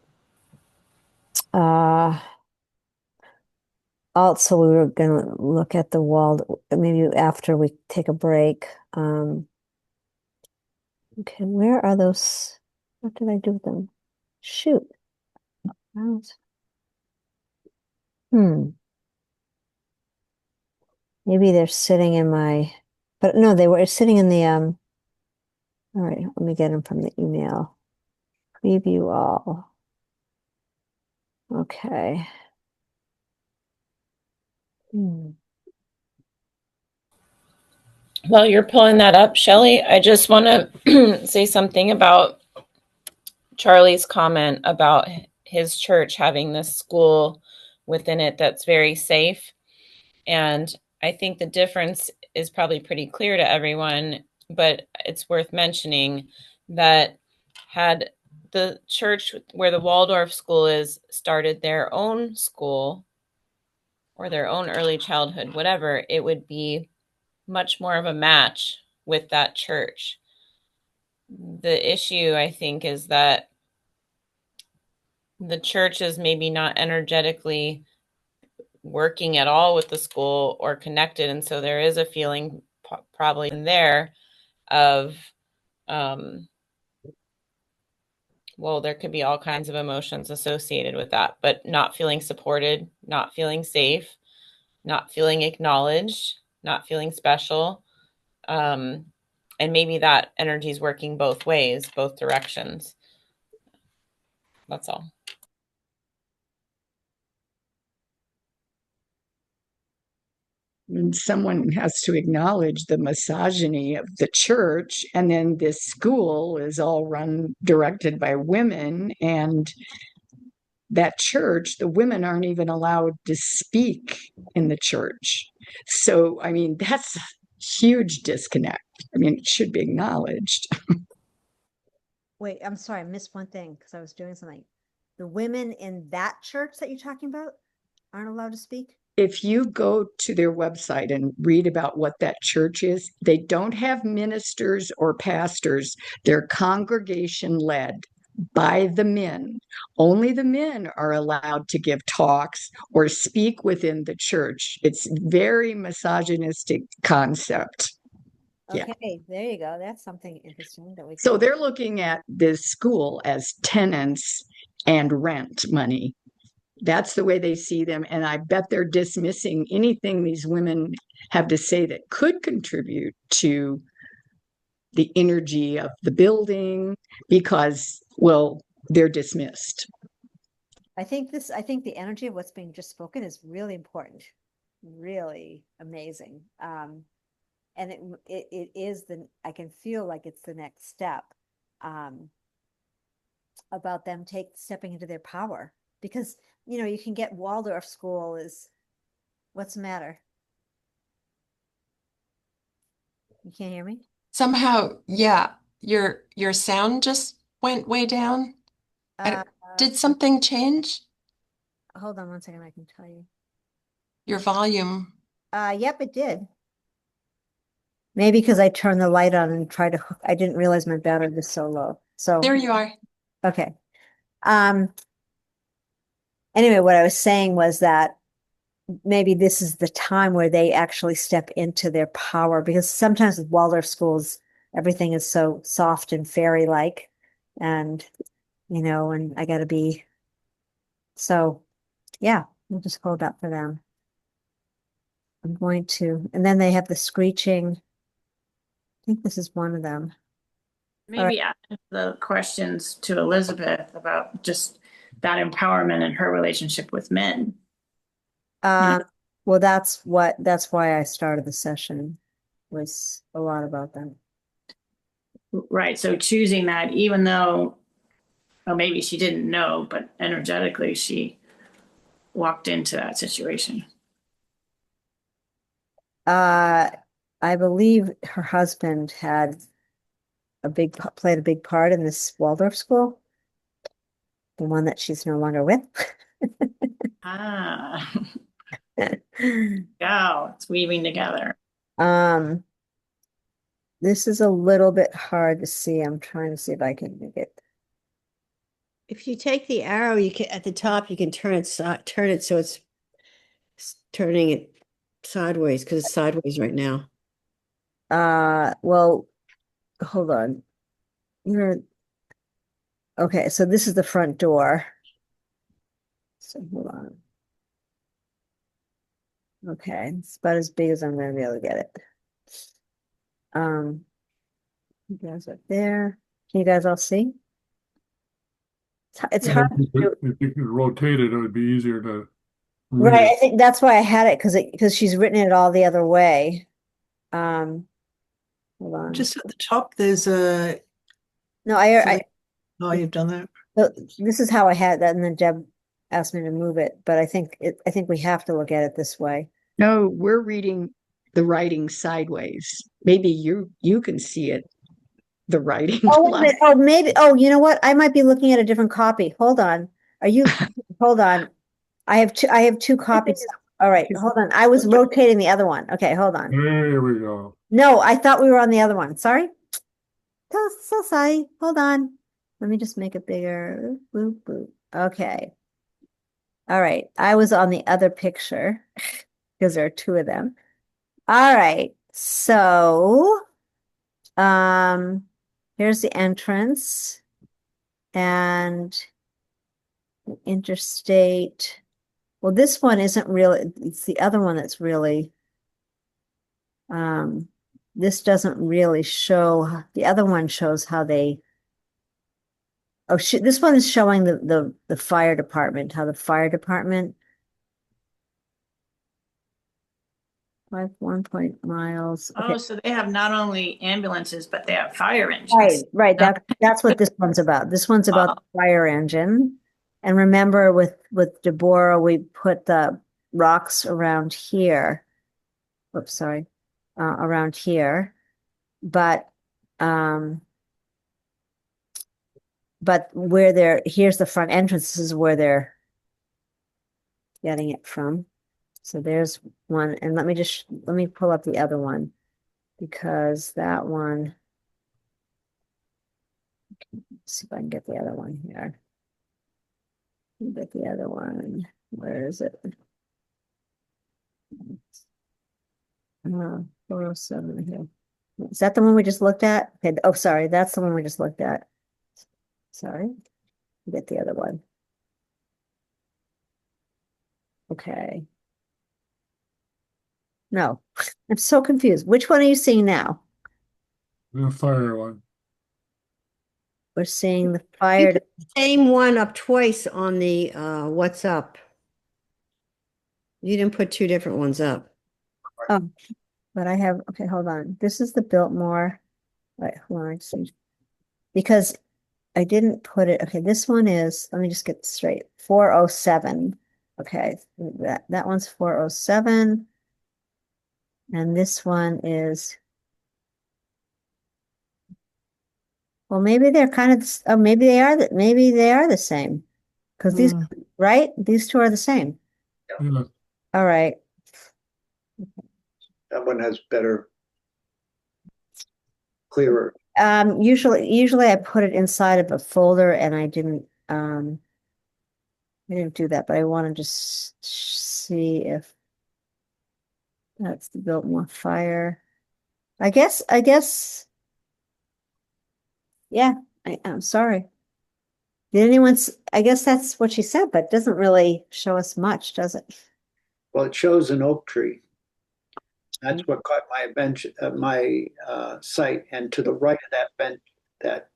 A: Also, we were going to look at the wall, maybe after we take a break. Okay, where are those? What did I do with them? Shoot. Hmm. Maybe they're sitting in but no, they were sitting in the, all right, let me get them from the email. Preview all. Okay.
H: While you're pulling that up, Shelley, I just want to say something about Charlie's comment about his church having this school within it that's very safe. And I think the difference is probably pretty clear to everyone, but it's worth mentioning that had the church where the Waldorf school is started their own school or their own early childhood, whatever, it would be much more of a match with that church. The issue, I think, is that the church is maybe not energetically working at all with the school or connected. And so there is a feeling probably in there of, well, there could be all kinds of emotions associated with that, but not feeling supported, not feeling safe, not feeling acknowledged, not feeling special. And maybe that energy is working both ways, both directions. That's all.
E: And someone has to acknowledge the misogyny of the church, and then this school is all directed by women, and that church, the women aren't even allowed to speak in the church. So, I mean, that's a huge disconnect. I mean, it should be acknowledged.
A: Wait, I'm sorry, I missed one thing because I was doing something. The women in that church that you're talking about aren't allowed to speak?
E: If you go to their website and read about what that church is, they don't have ministers or pastors. They're congregation led by the men. Only the men are allowed to give talks or speak within the church. It's very misogynistic concept. Yeah.
A: Okay, there you go. That's something interesting that we
E: So
A: can.
E: they're looking at this school as tenants and rent money. That's the way they see them. And I bet they're dismissing anything these women have to say that could contribute to the energy of the building because, well, they're dismissed.
A: I think the energy of what's being just spoken is really important, really amazing. And it is I can feel like it's the next step, about them stepping into their power, because, you can get Waldorf school what's the matter? You can't hear me?
D: Somehow, yeah, your sound just went way down.
A: Uh,
D: Did something change?
A: hold on one second, I can tell you.
D: Your volume.
A: Yep, it did. Maybe because I turned the light on and tried to hook, I didn't realize my battery was so low. So,
D: There you are.
A: okay. Anyway, what I was saying was that maybe this is the time where they actually step into their power, because sometimes with Waldorf schools, everything is so soft and fairy-like, and and I gotta be, so yeah, we'll just hold up for them. I'm going to, and then they have the screeching. I think this is one of them.
F: Maybe ask the questions to Elizabeth about just that empowerment and her relationship with men.
A: Well, that's why I started the session, was a lot about them.
F: Right. So choosing that, even though, well, maybe she didn't know, but energetically she walked into that situation.
A: I believe her husband played a big part in this Waldorf school, the one that she's no longer with.
F: Ah, yeah, it's weaving together.
A: Um, this is a little bit hard to see. I'm trying to see if I can make it.
I: If you take the arrow, you can at the top, you can turn it so it's turning it sideways because it's sideways right now.
A: Well, hold on. Okay, so this is the front door. So hold on. Okay, it's about as big as I'm gonna be able to get it. You guys up there. Can you guys all see? It's hard to do.
C: If you could rotate it, it would be easier to
A: Right,
C: read
A: I
C: it.
A: think that's why I had it, because she's written it all the other way. Hold on.
G: Just at the top, there's a.
A: No,
G: Oh, you've done that.
A: this is how I had that, and then Deb asked me to move it, but I think we have to look at it this way.
E: No, we're reading the writing sideways. Maybe you can see it, the writing.
A: Oh, wait a minute. Oh, maybe. Oh, you know what? I might be looking at a different copy. Hold on. Hold on. I have two copies. All right, hold on. I was rotating the other one. Okay, hold on.
C: There we go.
A: No, I thought we were on the other one. Sorry. So sorry. Hold on. Let me just make it bigger. Boop, boop. Okay. All right. I was on the other picture because there are two of them. All right. So, here's the entrance and interstate. Well, this one isn't really, it's the other one that's really, this doesn't really show, the other one shows how they, oh, this one is showing the fire department, how the fire department. 1 miles. Okay.
F: Oh, so they have not only ambulances, but they have fire engines.
A: Right. That's what this one's about. This one's about the fire engine. And remember with Deborah, we put the rocks around here. Whoops, sorry. Around here. Um, but here's the front entrance. This is where they're getting it from. So there's one. And let me pull up the other one because that one, let's see if I can get the other one here. Get the other one. Where is it? 407 here. Is that the one we just looked at? Okay. Oh, sorry. That's the one we just looked at. Sorry. Get the other one. Okay. No, I'm so confused. Which one are you seeing now?
C: The fire one.
A: We're seeing the fire.
I: Same one up twice on the what's up. You didn't put two different ones up.
A: Oh, but I have, okay, hold on. This is the Biltmore. Wait, hold on. Because I didn't put it. Okay, this one is, let me just get this straight. 407. Okay, that one's 407. And this one is, well, maybe they're kind of, oh, maybe they are the same. Because these, right? These two are the same.
C: Yeah.
A: All right.
B: That one has better, clearer.
A: Usually I put it inside of a folder and I didn't do that, but I want to just see if that's the Biltmore fire. I guess, yeah, I'm sorry. I guess that's what she said, but it doesn't really show us much, does it?
B: Well, it shows an oak tree. That's what caught my sight. And to the right of that bench, that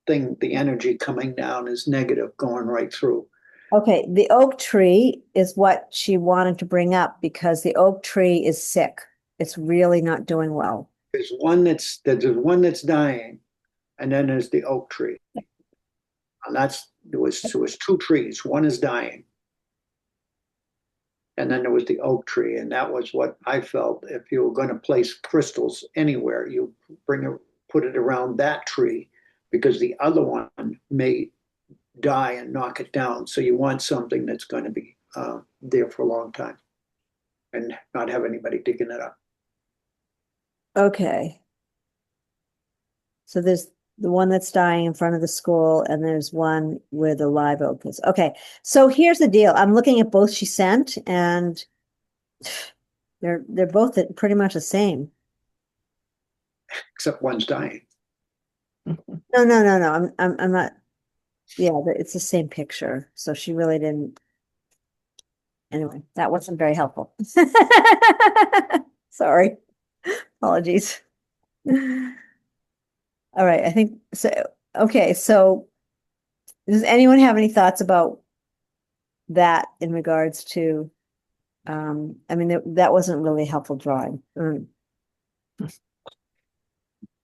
B: thing, the energy coming down is negative, going right through.
A: Okay, the oak tree is what she wanted to bring up because the oak tree is sick. It's really not doing well.
B: There's one that's dying, and then there's the oak tree. And there was two trees. One is dying. And then there was the oak tree. And that was what I felt. If you were going to place crystals anywhere, you put it around that tree because the other one may die and knock it down. So you want something that's going to be there for a long time and not have anybody digging it up.
A: Okay. So there's the one that's dying in front of the school, and there's one where the live oak is. Okay. So here's the deal. I'm looking at both she sent, and they're both pretty much the same.
B: Except one's dying.
A: No. I'm not. Yeah, it's the same picture. So she really didn't. Anyway, that wasn't very helpful. Sorry. Apologies. All right, I think so. Okay, so does anyone have any thoughts about that in regards to, I mean, that wasn't really a helpful drawing.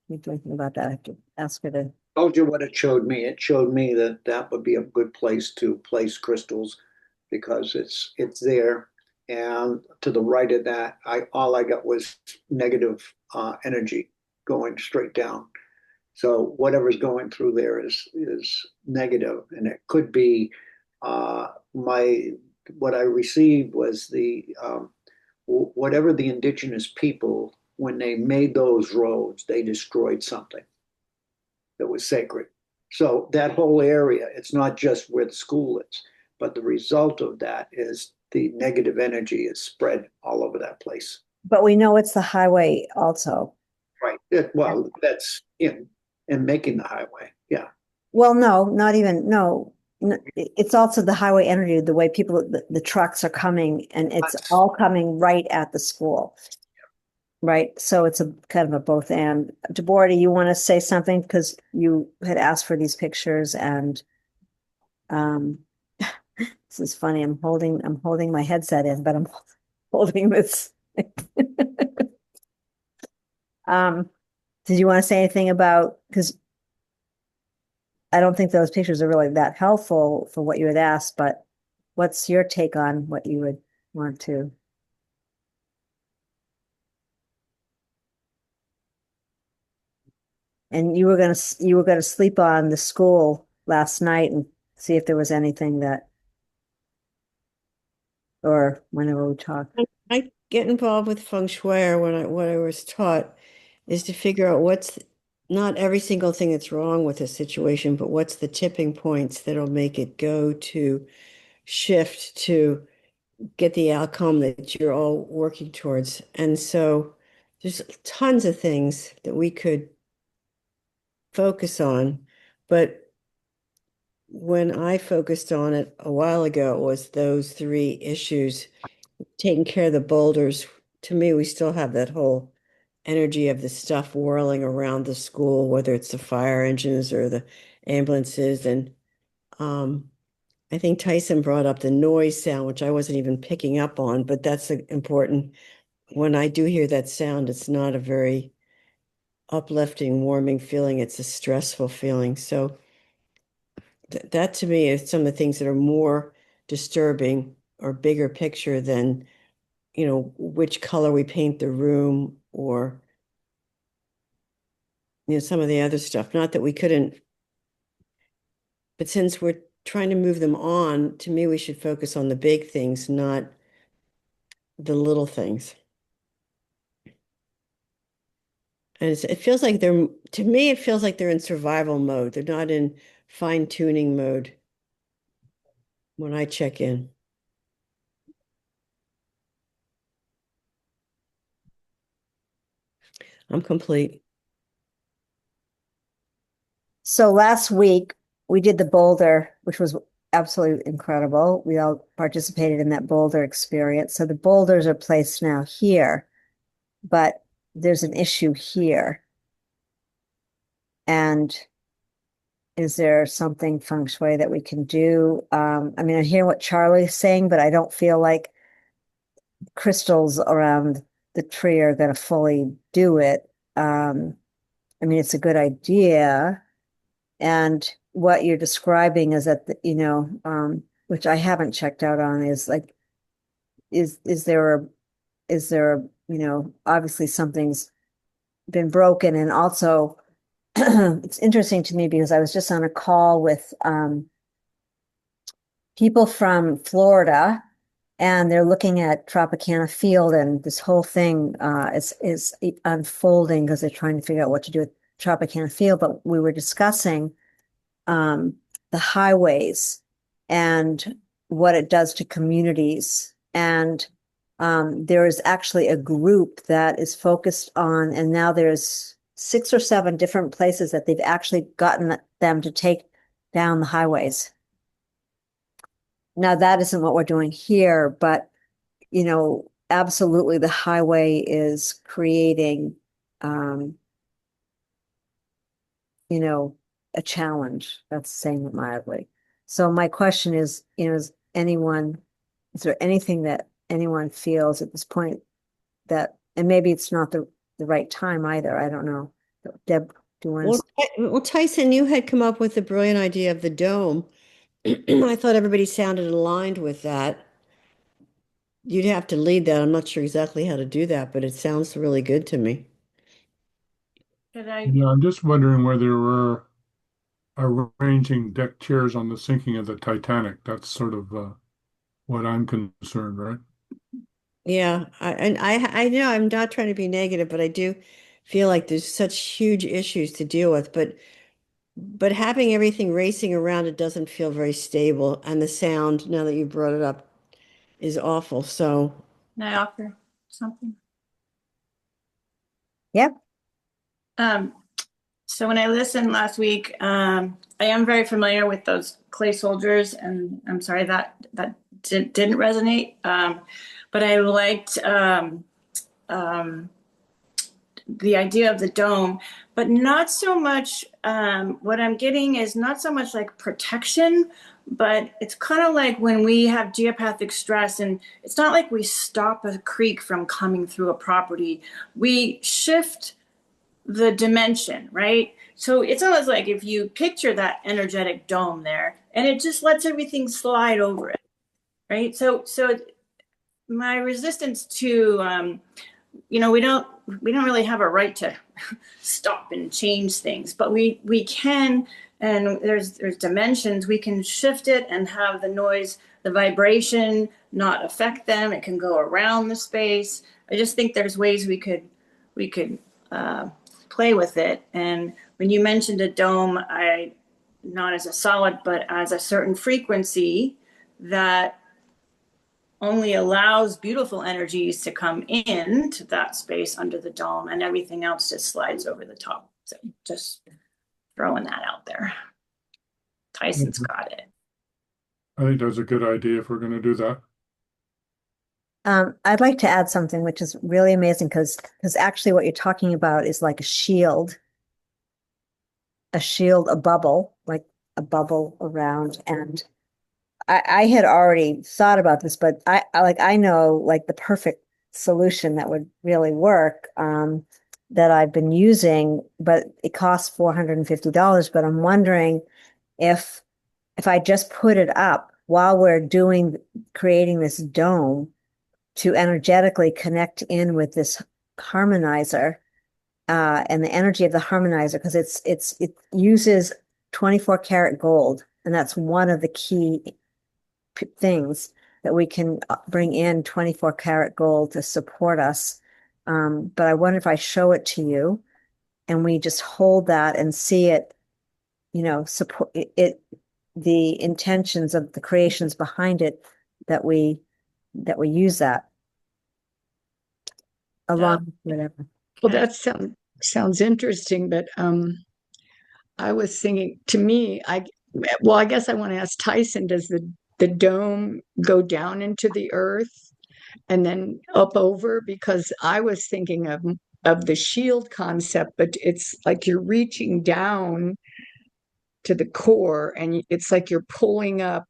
A: Thinking about that, I have to ask her to.
B: Told you what it showed me. It showed me that that would be a good place to place crystals because it's there. And to the right of that, all I got was negative energy going straight down. So whatever's going through there is negative, and it could be what I received was whatever the indigenous people, when they made those roads, they destroyed something that was sacred. So that whole area, it's not just where the school is, but the result of that is the negative energy is spread all over that place.
A: But we know it's the highway also.
B: Right. Well, that's in making the highway. Yeah.
A: Well, no, not even, no. It's also the highway energy, the way the trucks are coming, and it's all coming right at the school. Right. So it's a kind of a both and. Deborah, do you want to say something? Because you had asked for these pictures, and this is funny. I'm holding my headset in, but I'm holding this. Did you want to say anything about, because I don't think those pictures are really that helpful for what you had asked, but what's your take on what you would want to? And you were gonna sleep on the school last night and see if there was anything that, or whenever we talk.
I: I get involved with feng shui, or what I was taught is to figure out what's not every single thing that's wrong with a situation, but what's the tipping points that'll make it go to shift to get the outcome that you're all working towards. And so there's tons of things that we could focus on, but when I focused on it a while ago, it was those three issues, taking care of the boulders. To me, we still have that whole energy of the stuff whirling around the school, whether it's the fire engines or the ambulances. And I think Tyson brought up the noise sound, which I wasn't even picking up on, but that's important. When I do hear that sound, it's not a very uplifting, warming feeling. It's a stressful feeling. So that to me is some of the things that are more disturbing or bigger picture than, which color we paint the room or, some of the other stuff. Not that we couldn't, but since we're trying to move them on, to me, we should focus on the big things, not the little things. And it feels like to me, it feels like they're in survival mode. They're not in fine-tuning mode when I check in. I'm complete.
A: So last week we did the boulder, which was absolutely incredible. We all participated in that boulder experience. So the boulders are placed now here, but there's an issue here. And is there something feng shui that we can do? I mean, I hear what Charlie's saying, but I don't feel like crystals around the tree are going to fully do it. I mean, it's a good idea. And what you're describing is that, which I haven't checked out on, is like, is there obviously something's been broken. And also, it's interesting to me because I was just on a call with people from Florida, and they're looking at Tropicana Field, and this whole thing is unfolding because they're trying to figure out what to do with Tropicana Field. But we were discussing the highways and what it does to communities. And there is actually a group that is focused on, and now there's 6 or 7 different places that they've actually gotten them to take down the highways. Now, that isn't what we're doing here, but, absolutely the highway is creating, a challenge. That's saying it mildly. So my question is, is there anything that anyone feels at this point that, and maybe it's not the right time either. I don't know. Deb, do you want to?
I: Well, Tyson, you had come up with the brilliant idea of the dome. I thought everybody sounded aligned with that. You'd have to lead that. I'm not sure exactly how to do that, but it sounds really good to me.
C: Yeah, I'm just wondering whether we're arranging deck chairs on the sinking of the Titanic. That's sort of what I'm concerned, right?
I: Yeah, I know I'm not trying to be negative, but I do feel like there's such huge issues to deal with. But having everything racing around it doesn't feel very stable, and the sound, now that you brought it up, is awful. So,
F: Can I offer something?
A: Yep.
F: So when I listened last week, I am very familiar with those clay soldiers, and I'm sorry that didn't resonate. But I liked the idea of the dome, but not so much. What I'm getting is not so much like protection, but it's kind of like when we have geopathic stress, and it's not like we stop a creek from coming through a property. We shift the dimension, right? So it's almost like if you picture that energetic dome there, and it just lets everything slide over it, right? So my resistance to we don't really have a right to stop and change things, but we can, and there's dimensions. We can shift it and have the noise, the vibration not affect them. It can go around the space. I just think there's ways we could play with it. And when you mentioned a dome, I not as a solid, but as a certain frequency that only allows beautiful energies to come into that space under the dome, and everything else just slides over the top. So just throwing that out there. Tyson's got it.
C: I think that's a good idea if we're going to do that.
A: I'd like to add something which is really amazing because actually what you're talking about is like a shield, a bubble, like a bubble around. And I had already thought about this, but I know like the perfect solution that would really work that I've been using, but it costs $450. But I'm wondering if I just put it up while we're creating this dome to energetically connect in with this harmonizer and the energy of the harmonizer, because it uses 24 karat gold, and that's one of the key things that we can bring in 24 karat gold to support us. But I wonder if I show it to you and we just hold that and see it, support it, the intentions of the creations behind it, that we use that along with whatever.
E: Well, that sounds interesting, but I was thinking, to me, I guess I want to ask Tyson, does the dome go down into the earth and then up over? Because I was thinking of the shield concept, but it's like you're reaching down to the core, and it's like you're pulling up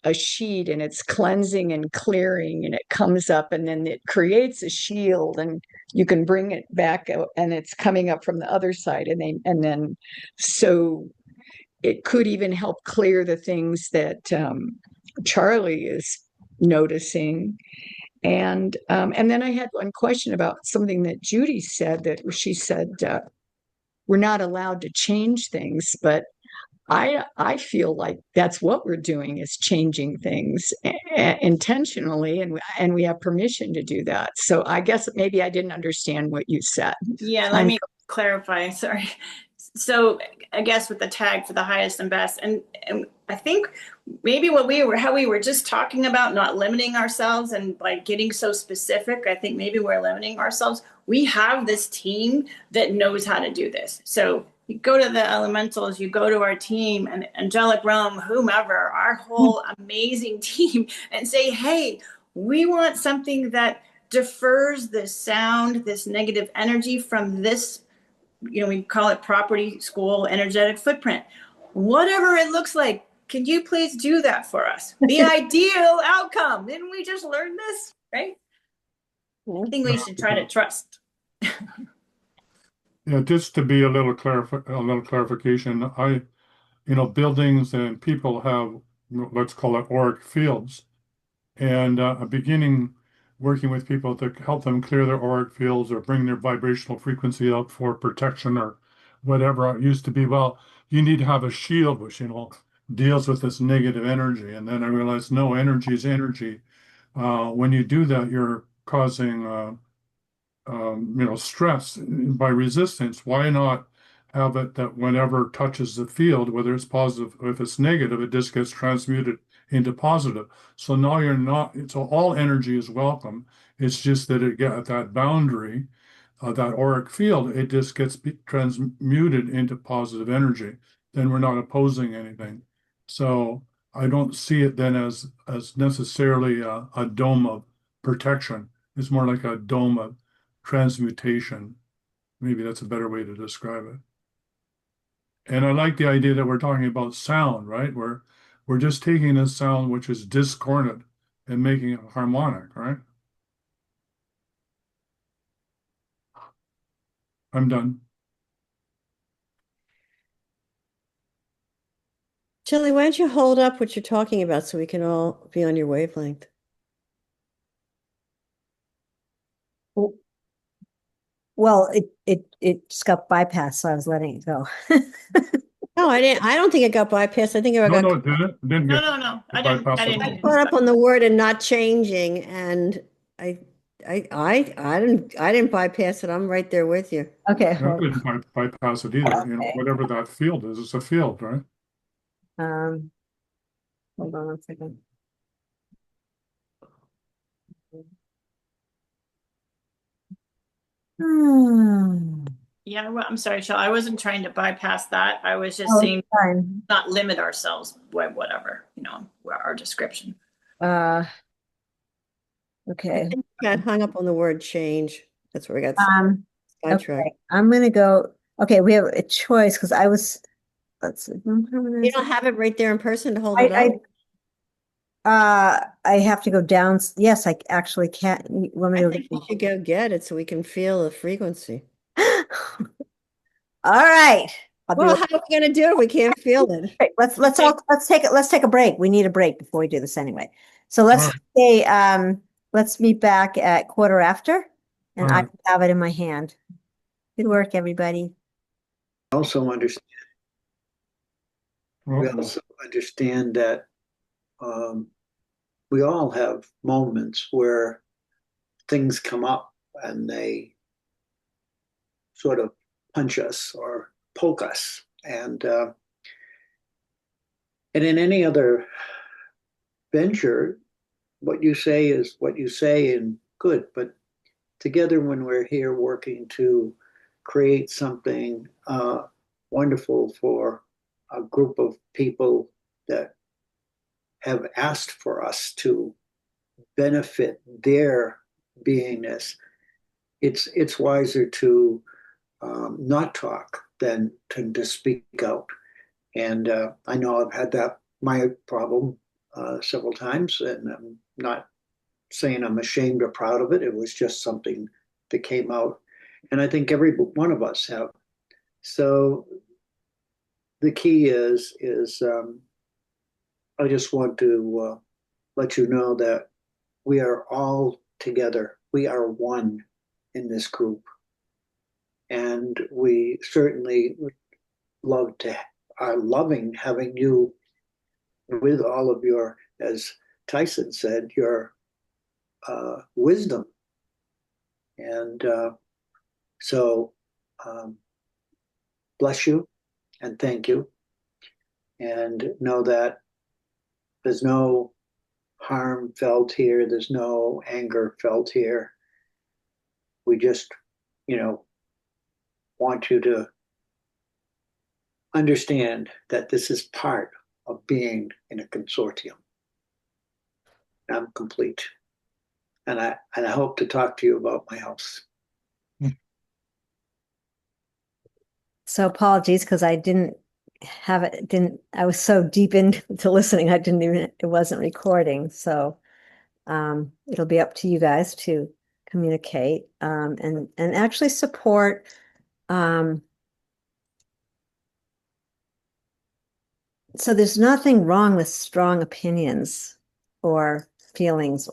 E: a sheet, and it's cleansing and clearing, and it comes up, and then it creates a shield, and you can bring it back out, and it's coming up from the other side, and then so it could even help clear the things that Charlie is noticing. And then I had one question about something that Judy said, that she said we're not allowed to change things, but I feel like that's what we're doing, is changing things intentionally, and we have permission to do that. So I guess maybe I didn't understand what you said.
F: Yeah, let me clarify. Sorry. So I guess with the tag for the highest and best, and I think maybe how we were just talking about not limiting ourselves, and by getting so specific, I think maybe we're limiting ourselves. We have this team that knows how to do this. So you go to the elementals, you go to our team, and angelic realm, whomever, our whole amazing team, and say, hey, we want something that defers this sound, this negative energy from this, we call it property school energetic footprint. Whatever it looks like, can you please do that for us? The ideal outcome. Didn't we just learn this, right? I think we should try to trust.
C: Yeah, just to be a little clarification, buildings and people have, let's call it auric fields. And beginning working with people to help them clear their auric fields or bring their vibrational frequency up for protection or whatever. It used to be, well, you need to have a shield which, deals with this negative energy. And then I realized, no, energy is energy. When you do that, you're causing stress by resistance. Why not have it that whenever touches the field, whether it's positive or if it's negative, it just gets transmuted into positive. So now you're not, so all energy is welcome. It's just that it get at that boundary, that auric field, it just gets transmuted into positive energy. Then we're not opposing anything. So I don't see it then as necessarily a dome of protection. It's more like a dome of transmutation. Maybe that's a better way to describe it. And I like the idea that we're talking about sound, right? We're just taking a sound which is discordant and making it harmonic, right? I'm done.
I: Shelley, why don't you hold up what you're talking about so we can all be on your wavelength?
A: Well, it just got bypassed, so I was letting it go.
I: No, I didn't. I don't think it got bypassed. I think I
C: No,
I: got
C: no, it didn't. It didn't
F: No,
C: get
F: no, no. I
C: bypassed at
F: didn't
C: all.
F: hear
I: caught up
F: you.
I: on the word and not changing, and I didn't bypass it. I'm right there with you.
A: Okay,
C: I
A: hold
C: didn't bypass it either. You know,
A: Okay.
C: whatever that field is, it's a field, right?
A: um, hold on 1 second. Hmm.
F: Yeah, well, I'm sorry, Shel. I wasn't trying to bypass that. I was just
A: Oh,
F: saying
A: it's fine.
F: not limit ourselves by whatever, our description.
A: Uh,
I: I
A: okay.
I: think we got hung up on the word change. That's where we got sidetracked.
A: Okay. I'm gonna go. Okay, we have a choice because let's see.
I: You don't have it right there in person to hold it up?
A: I have to go down. Yes, I actually can't. You want me
I: I
A: to
I: think you
A: go?
I: should go get it so we can feel the frequency.
A: All right. I'll be
I: Well,
A: right
I: how are we going to do it? We can't feel it.
A: back. Let's take a break. We need a break before we do this anyway. So
C: All
A: let's
C: right.
A: say let's meet back at quarter after, and
C: All
A: I
C: right.
A: have it in my hand. Good work, everybody.
B: Also understand, we
C: Well,
B: also understand that um, we all have moments where things come up and they sort of punch us or poke us. And in any other venture, what you say is what you say and good. But together, when we're here working to create something wonderful for a group of people that have asked for us to benefit their beingness, it's wiser to not talk than to speak out. And I know I've had that my problem several times, and I'm not saying I'm ashamed or proud of it. It was just something that came out, and I think every one of us have. So the key is I just want to let you know that we are all together. We are one in this group, and we certainly would love to are loving having you with all of your, as Tyson said, your wisdom. And so bless you and thank you. And know that there's no harm felt here, there's no anger felt here. We just, you know, want you to understand that this is part of being in a consortium. I'm complete. And I hope to talk to you about my house.
A: So apologies because I didn't have it. Didn't I was so deep into listening. I didn't even. It wasn't recording. So it'll be up to you guys to communicate and actually support. So there's nothing wrong with strong opinions or feelings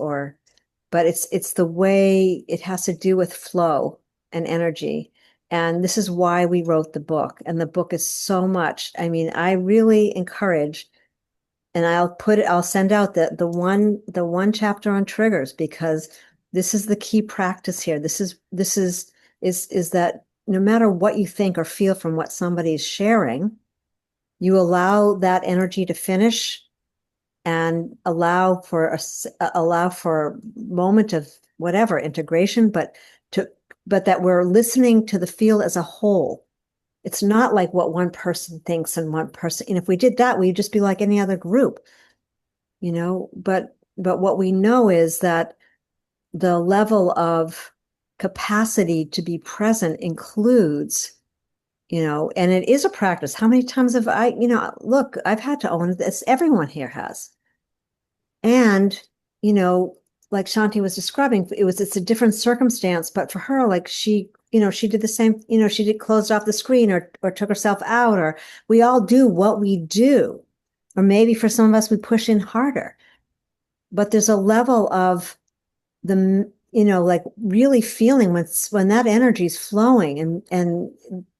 A: but it's the way it has to do with flow and energy. And this is why we wrote the book. And the book is so much. I mean, I really encourage, and I'll send out the one chapter on triggers because this is the key practice here. This is that no matter what you think or feel from what somebody is sharing, you allow that energy to finish and allow for a moment of whatever integration, but that we're listening to the field as a whole. It's not like what one person thinks and one person. And if we did that, we'd just be like any other group, But what we know is that the level of capacity to be present includes, and it is a practice. How many times have look, I've had to own this. Everyone here has. And, like Shanti was describing, it's a different circumstance, but for her, like she did the same, she did closed off the screen or took herself out, or we all do what we do. Or maybe for some of us, we push in harder. But there's a level of like really feeling when that energy is flowing and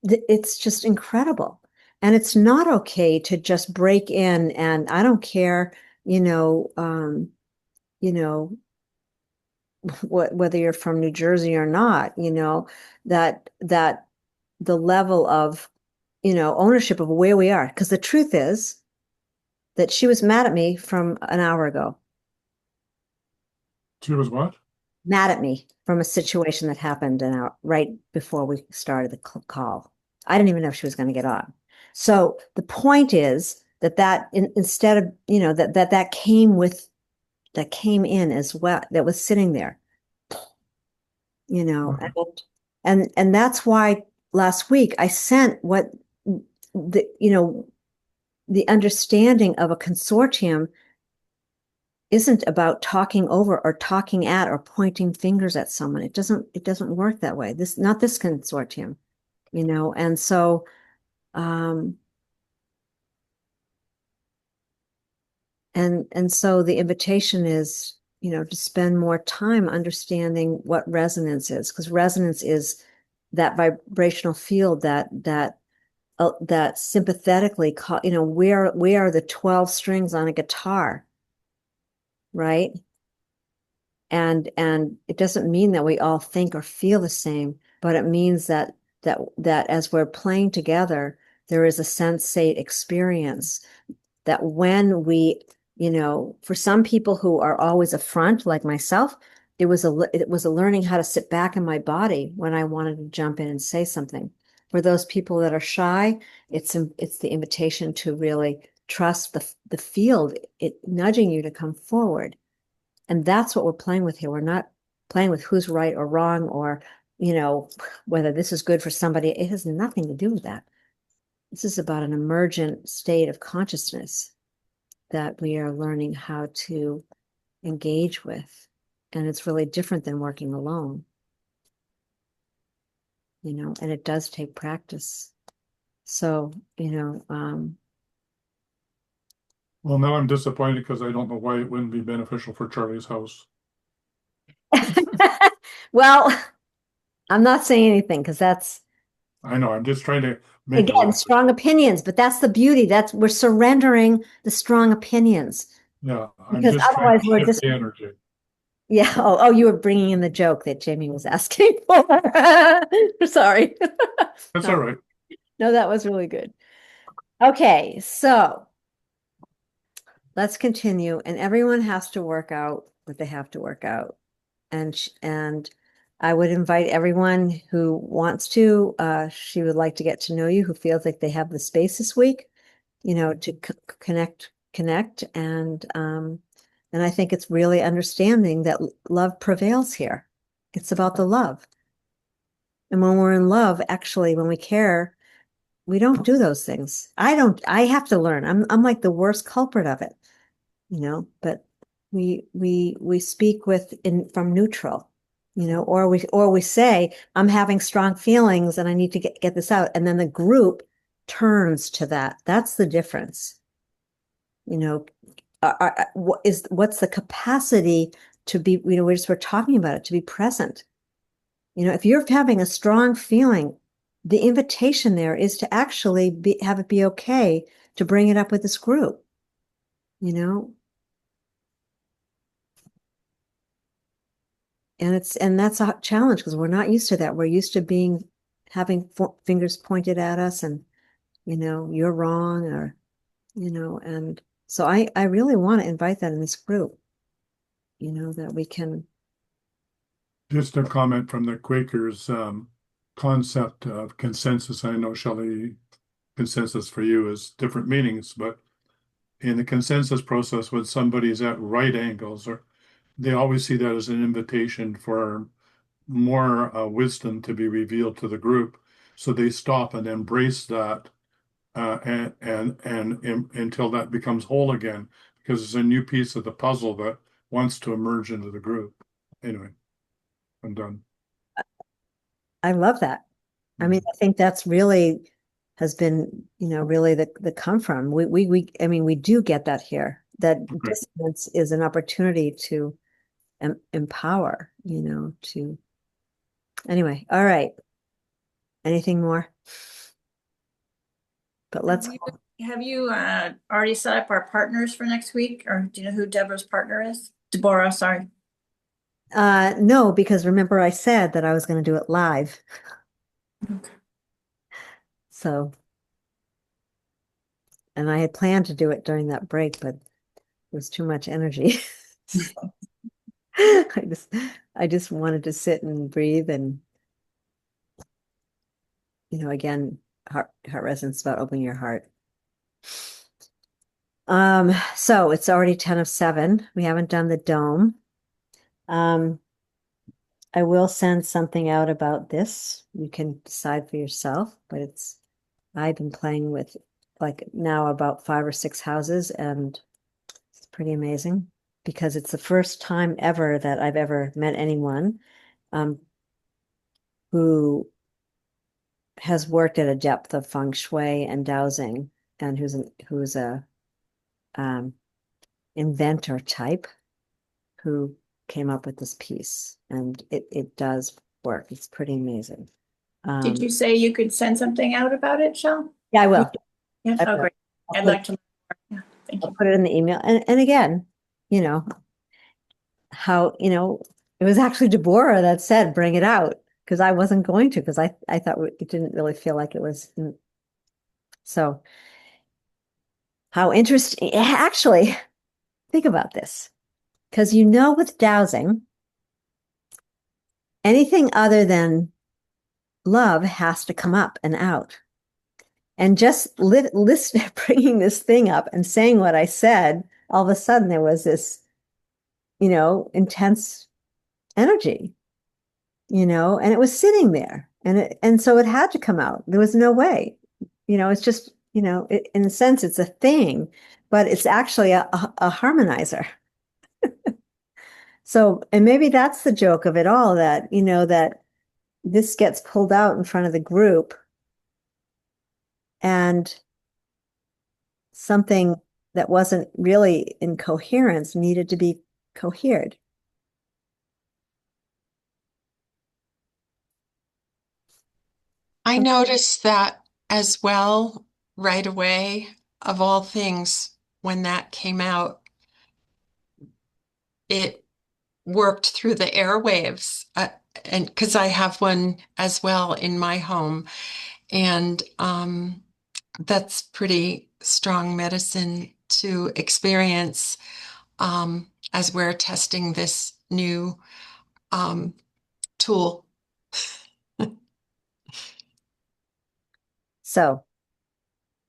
A: it's just incredible. And it's not okay to just break in and I don't care, you know, whether you're from New Jersey or not, that the level of, ownership of where we are. Because the truth is that she was mad at me from an hour ago.
C: She was what?
A: Mad at me from a situation that happened right before we started the call. I didn't even know she was going to get on. So the point is that instead of, that came in as well, that was sitting there,
C: Okay.
A: and that's why last week I sent what the understanding of a consortium isn't about talking over or talking at or pointing fingers at someone. It doesn't work that way. Not this consortium, and so and so the invitation is, to spend more time understanding what resonance is, because resonance is that vibrational field that sympathetically we are the 12 strings on a guitar, right? And it doesn't mean that we all think or feel the same, but it means that as we're playing together, there is a sensate experience that when we, for some people who are always a front, like myself, it was a learning how to sit back in my body when I wanted to jump in and say something. For those people that are shy, it's the invitation to really trust the field, it nudging you to come forward. And that's what we're playing with here. We're not playing with who's right or wrong or, whether this is good for somebody. It has nothing to do with that. This is about an emergent state of consciousness that we are learning how to engage with. And it's really different than working alone, and it does take practice. So,
C: Well, now I'm disappointed because I don't know why it wouldn't be beneficial for Charlie's house.
A: well, I'm not saying anything because that's,
C: I know, I'm just trying to make it
A: again,
C: look.
A: strong opinions, but that's the beauty. We're surrendering the strong opinions
C: Yeah, I'm
A: because
C: just trying
A: otherwise
C: to
A: we're
C: shift
A: just,
C: the energy.
A: yeah. Oh, you were bringing in the joke that Jamie was asking for. Sorry.
C: That's
A: No,
C: all right.
A: no, that was really good. Okay, so let's continue. And everyone has to work out what they have to work out. And I would invite everyone who wants to, she would like to get to know you, who feels like they have the space this week, to connect. And I think it's really understanding that love prevails here. It's about the love. And when we're in love, actually, when we care, we don't do those things. I have to learn. I'm like the worst culprit of it, but we speak from neutral, or we say, I'm having strong feelings and I need to get this out. And then the group turns to that. That's the difference. What's the capacity to be, we're talking about it, to be present. If you're having a strong feeling, the invitation there is to actually have it be okay to bring it up with this group, and that's a challenge because we're not used to that. We're used to having fingers pointed at us and, you're wrong or, and so I really want to invite that in this group, that we can.
C: Just a comment from the Quakers concept of consensus. I know, Shelley, consensus for you is different meanings, but in the consensus process, when somebody's at right angles, or they always see that as an invitation for more wisdom to be revealed to the group. So they stop and embrace that until that becomes whole again, because it's a new piece of the puzzle that wants to emerge into the group. Anyway, I'm done.
A: I love that. I mean, I think that's really has been, really the come from. I mean, we do get that here. That
C: Okay.
A: dissonance is an opportunity to empower, to. Anyway, all right. Anything more? But let's.
F: Have you already set up our partners for next week? Or do you know who Deborah's partner is? Deborah, sorry.
A: No, because remember I said that I was going to do it live.
F: Okay.
A: So, and I had planned to do it during that break, but it was too much energy. So, I just wanted to sit and breathe and, again, heart resonance about opening your heart. So it's already 10 of 7. We haven't done the dome. I will send something out about this. You can decide for yourself, but I've been playing with like now about 5 or 6 houses, and it's pretty amazing because it's the first time ever that I've ever met anyone who has worked at a depth of feng shui and dowsing, and who's a inventor type who came up with this piece, and it does work. It's pretty amazing.
F: Did you say you could send something out about it, Shel?
A: Yeah, I will.
F: Yes. Oh, great. I'd like to. Yeah, thank
A: I'll
F: you.
A: put it in the email. And again, how, it was actually Deborah that said, bring it out, because I wasn't going to, because I thought it didn't really feel like it was. So how interesting. Actually, think about this, because with dowsing, anything other than love has to come up and out. And just listen, bringing this thing up and saying what I said, all of a sudden there was this, intense energy, and it was sitting there, and so it had to come out. There was no way, it's just, in a sense, it's a thing, but it's actually a harmonizer. So, and maybe that's the joke of it all, that, that this gets pulled out in front of the group and something that wasn't really in coherence needed to be cohered.
D: I noticed that as well right away, of all things, when that came out, it worked through the airwaves. And because I have one as well in my home, and that's pretty strong medicine to experience as we're testing this new tool.
A: So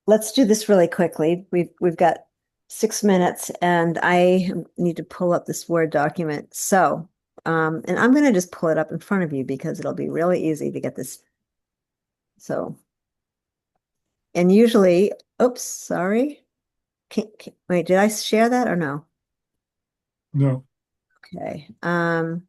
A: let's do this really quickly. We've got 6 minutes, and I need to pull up this Word document. So, and I'm going to just pull it up in front of you because it'll be really easy to get this. So, and usually, oops, sorry. Wait, did I share that or no?
C: No.
A: Okay. All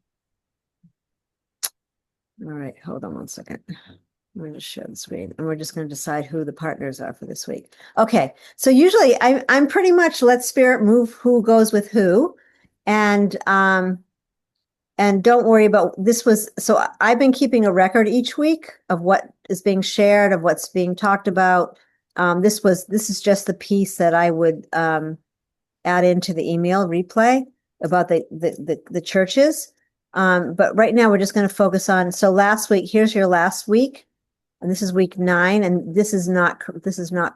A: right, hold on one second. I'm going to share the screen, and we're just going to decide who the partners are for this week. Okay, so usually I'm pretty much let spirit move who goes with who, and don't worry about this. So I've been keeping a record each week of what is being shared, of what's being talked about. This is just the piece that I would add into the email replay about the churches. But right now we're just going to focus on. So last week, here's your last week. And this is week 9, and this is not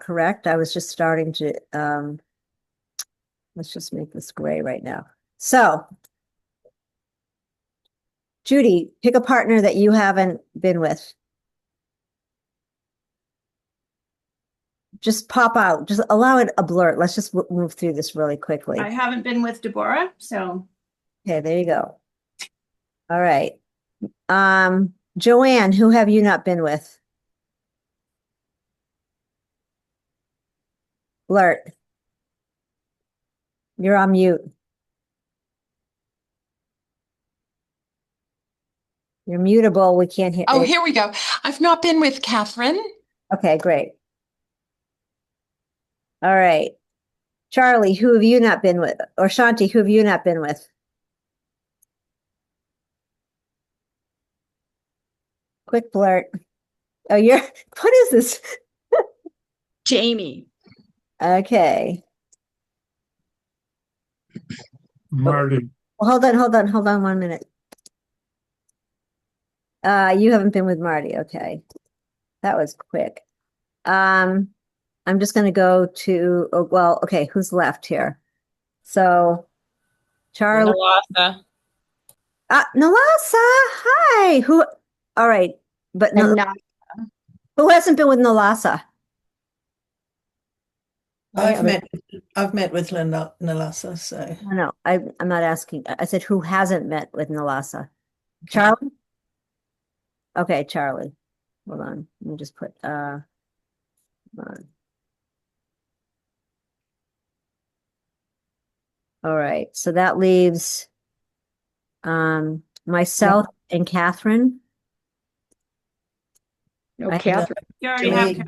A: correct. I was just starting to, let's just make this gray right now. So, Judy, pick a partner that you haven't been with. Just pop out, just allow it a blurt. Let's just move through this really quickly.
F: I haven't been with Deborah, so.
A: Okay, there you go. All right. Joanne, who have you not been with? Blurt. You're on mute. You're mutable. We can't hear.
D: Oh, here we go. I've not been with Catherine.
A: Okay, great. All right. Charlie, who have you not been with? Or Shanti, who have you not been with? Quick blurt. Oh, you're, what is this?
E: Jamie.
A: Okay.
C: Marty.
A: Hold on 1 minute. You haven't been with Marty. Okay. That was quick. I'm just going to go to, oh, well, okay, who's left here? So, Charlie.
H: Nalasa.
A: Nalasa, hi. All right, but
E: I'm not.
A: who hasn't been with Nalasa?
G: I've met with Nalasa, so
A: No, I'm not asking. I said who hasn't met with Nalasa? Charlie? Okay, Charlie. Hold on. Let me just put hold on. All right. So that leaves myself and Catherine.
E: No,
A: I-
E: Catherine.
F: You already have.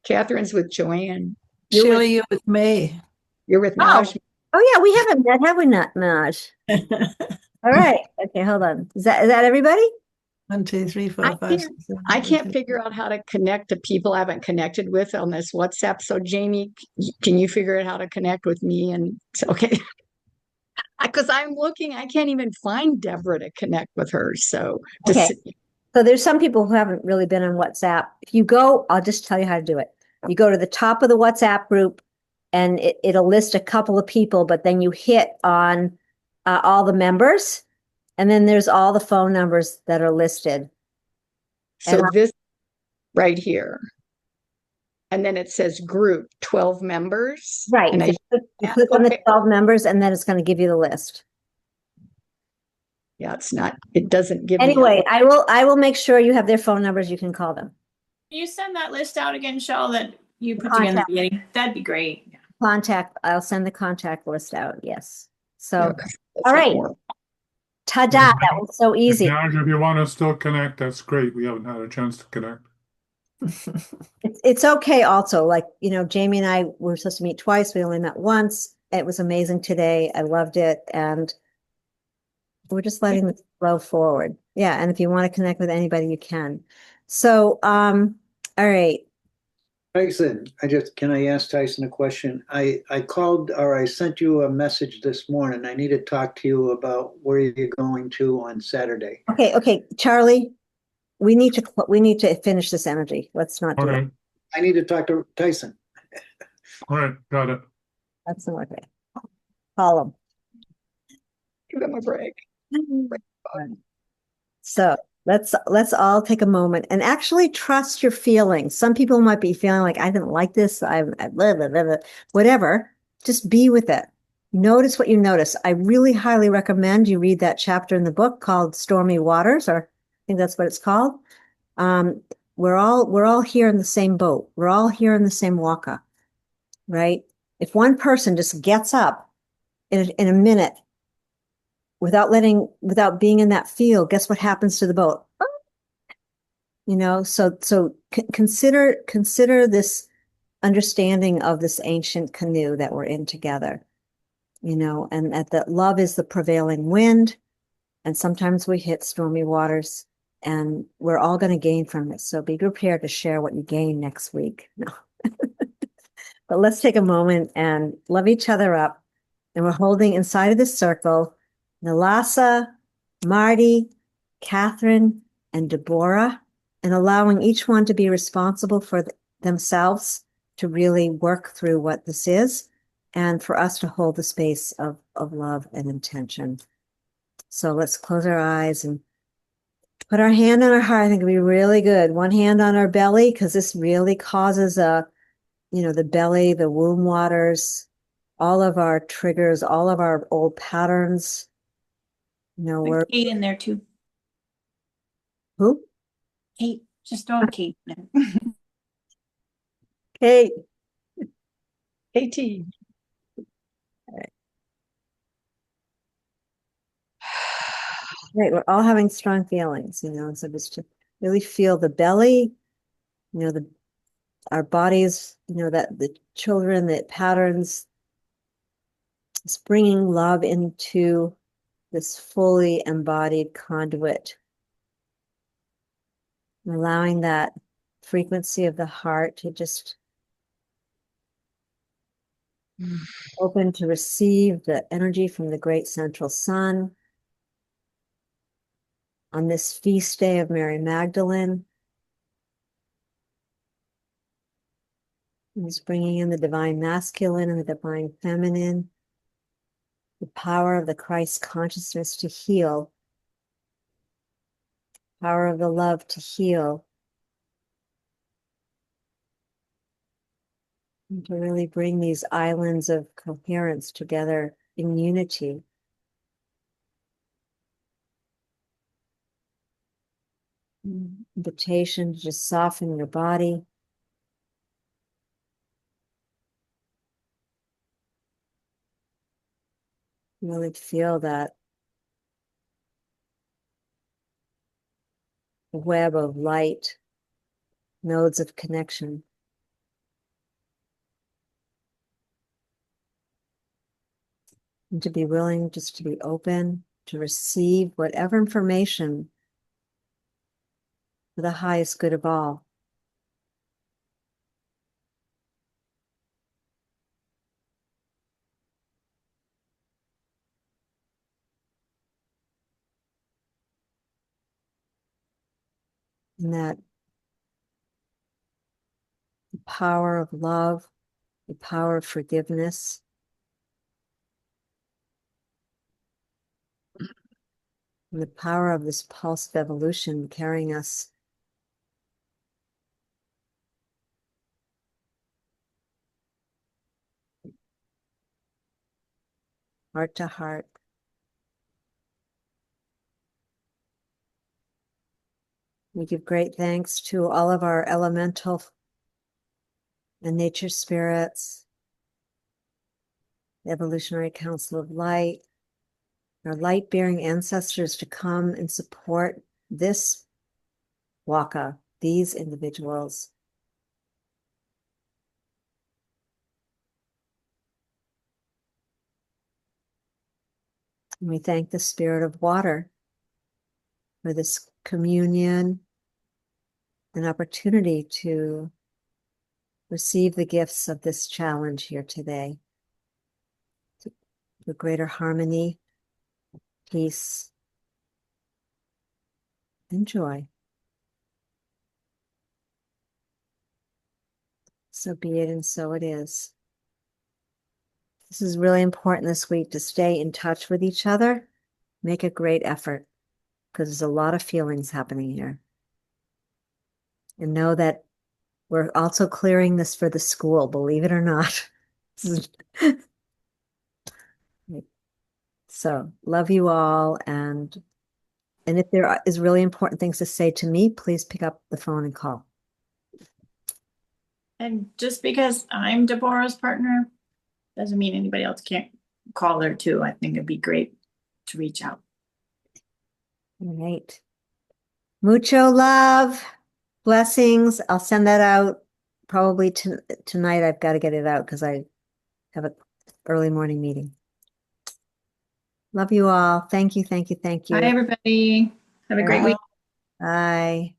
E: Catherine's with Joanne.
G: Sheila, you're with me.
E: You're with
A: Oh.
E: Maj.
A: Oh yeah, we haven't met, have we not, Maj? All right. Okay, hold on. Is that everybody?
G: 1, 2, 3, 4, 5, 6, 7,
E: I
G: 8,
E: can't
G: 9,
E: figure out how to connect to people I haven't connected with on this WhatsApp. So Jamie, can you figure out how to connect with me? And okay, because I'm looking, I can't even find Deborah to connect with her. So
A: Okay. So there's some people who haven't really been on WhatsApp. If you go, I'll just tell you how to do it. You go to the top of the WhatsApp group and it'll list a couple of people, but then you hit on all the members and then there's all the phone numbers that are listed.
E: So this right here. And then it says group 12 members.
A: Right.
E: And
A: you click on the 12 members and then it's going to give you the list.
E: Yeah, it's not, it doesn't give
A: Anyway,
E: me.
A: I will make sure you have their phone numbers. You can call them.
F: Can you send that list out again, Shell, that you put together in the beginning? That'd be great.
A: I'll send the contact list out. Yes. So,
E: Okay,
A: all right. Ta-da, that was so easy.
C: If you want to still connect, that's great. We haven't had a chance to connect.
A: It's okay also. Like, Jamie and I were supposed to meet twice. We only met once. It was amazing today. I loved it. And we're just letting this flow forward. Yeah. And if you want to connect with anybody, you can. So, all right.
B: Tyson, can I ask Tyson a question? I called or I sent you a message this morning. I need to talk to you about where you're going to on Saturday.
A: Okay. Charlie, we need to finish this energy. Let's not do it.
B: I need to talk to Tyson.
C: All right, got it.
A: That's not okay. Call him.
E: Give him a break.
A: So let's all take a moment and actually trust your feelings. Some people might be feeling like I didn't like this. I blah, blah, blah, blah. Whatever. Just be with it. Notice what you notice. I really highly recommend you read that chapter in the book called Stormy Waters, or I think that's what it's called. We're all here in the same boat. We're all here in the same waka, right? If one person just gets up in a minute without being in that field, guess what happens to the boat? So consider this understanding of this ancient canoe that we're in together, and that love is the prevailing wind. And sometimes we hit stormy waters and we're all going to gain from it. So be prepared to share what you gain next week. No. But let's take a moment and love each other up. And we're holding inside of this circle, Nalasa, Marty, Catherine, and Deborah, and allowing each one to be responsible for themselves to really work through what this is, and for us to hold the space of love and intention. So let's close our eyes and put our hand on our heart. I think it'd be really good. One hand on our belly, because this really causes the belly, the womb waters, all of our triggers, all of our old patterns. We're
F: Kate in there too.
A: Who?
F: Kate, just throw Kate in there.
A: Kate.
E: KT.
A: Right, we're all having strong feelings, so just to really feel the belly, our bodies, that the children, the patterns, it's bringing love into this fully embodied conduit, allowing that frequency of the heart to just open to receive the energy from the great central sun. On this feast day of Mary Magdalene, he's bringing in the divine masculine and the divine feminine, the power of the Christ consciousness to heal, power of the love to heal, and to really bring these islands of coherence together in unity. Invitation to just soften your body. Really feel that web of light, nodes of connection. And to be willing just to be open to receive whatever information for the highest good of all. And that the power of love, the power of forgiveness, and the power of this pulse of evolution carrying us heart to heart. We give great thanks to all of our elemental and nature spirits, the Evolutionary Council of Light, our light-bearing ancestors to come and support this waka, these individuals. And we thank the Spirit of Water for this communion, an opportunity to receive the gifts of this challenge here today. For greater harmony, peace, and joy. So be it and so it is. This is really important this week to stay in touch with each other, make a great effort, because there's a lot of feelings happening here. And know that we're also clearing this for the school, believe it or not. So love you all. And if there is really important things to say to me, please pick up the phone and call.
F: And just because I'm Deborah's partner doesn't mean anybody else can't call her too. I think it'd be great to reach out.
A: All right. Mucho love. Blessings. I'll send that out probably tonight. I've got to get it out because I have an early morning meeting. Love you all. Thank you, thank you, thank you.
F: Bye, everybody. Have a great week.
A: Bye.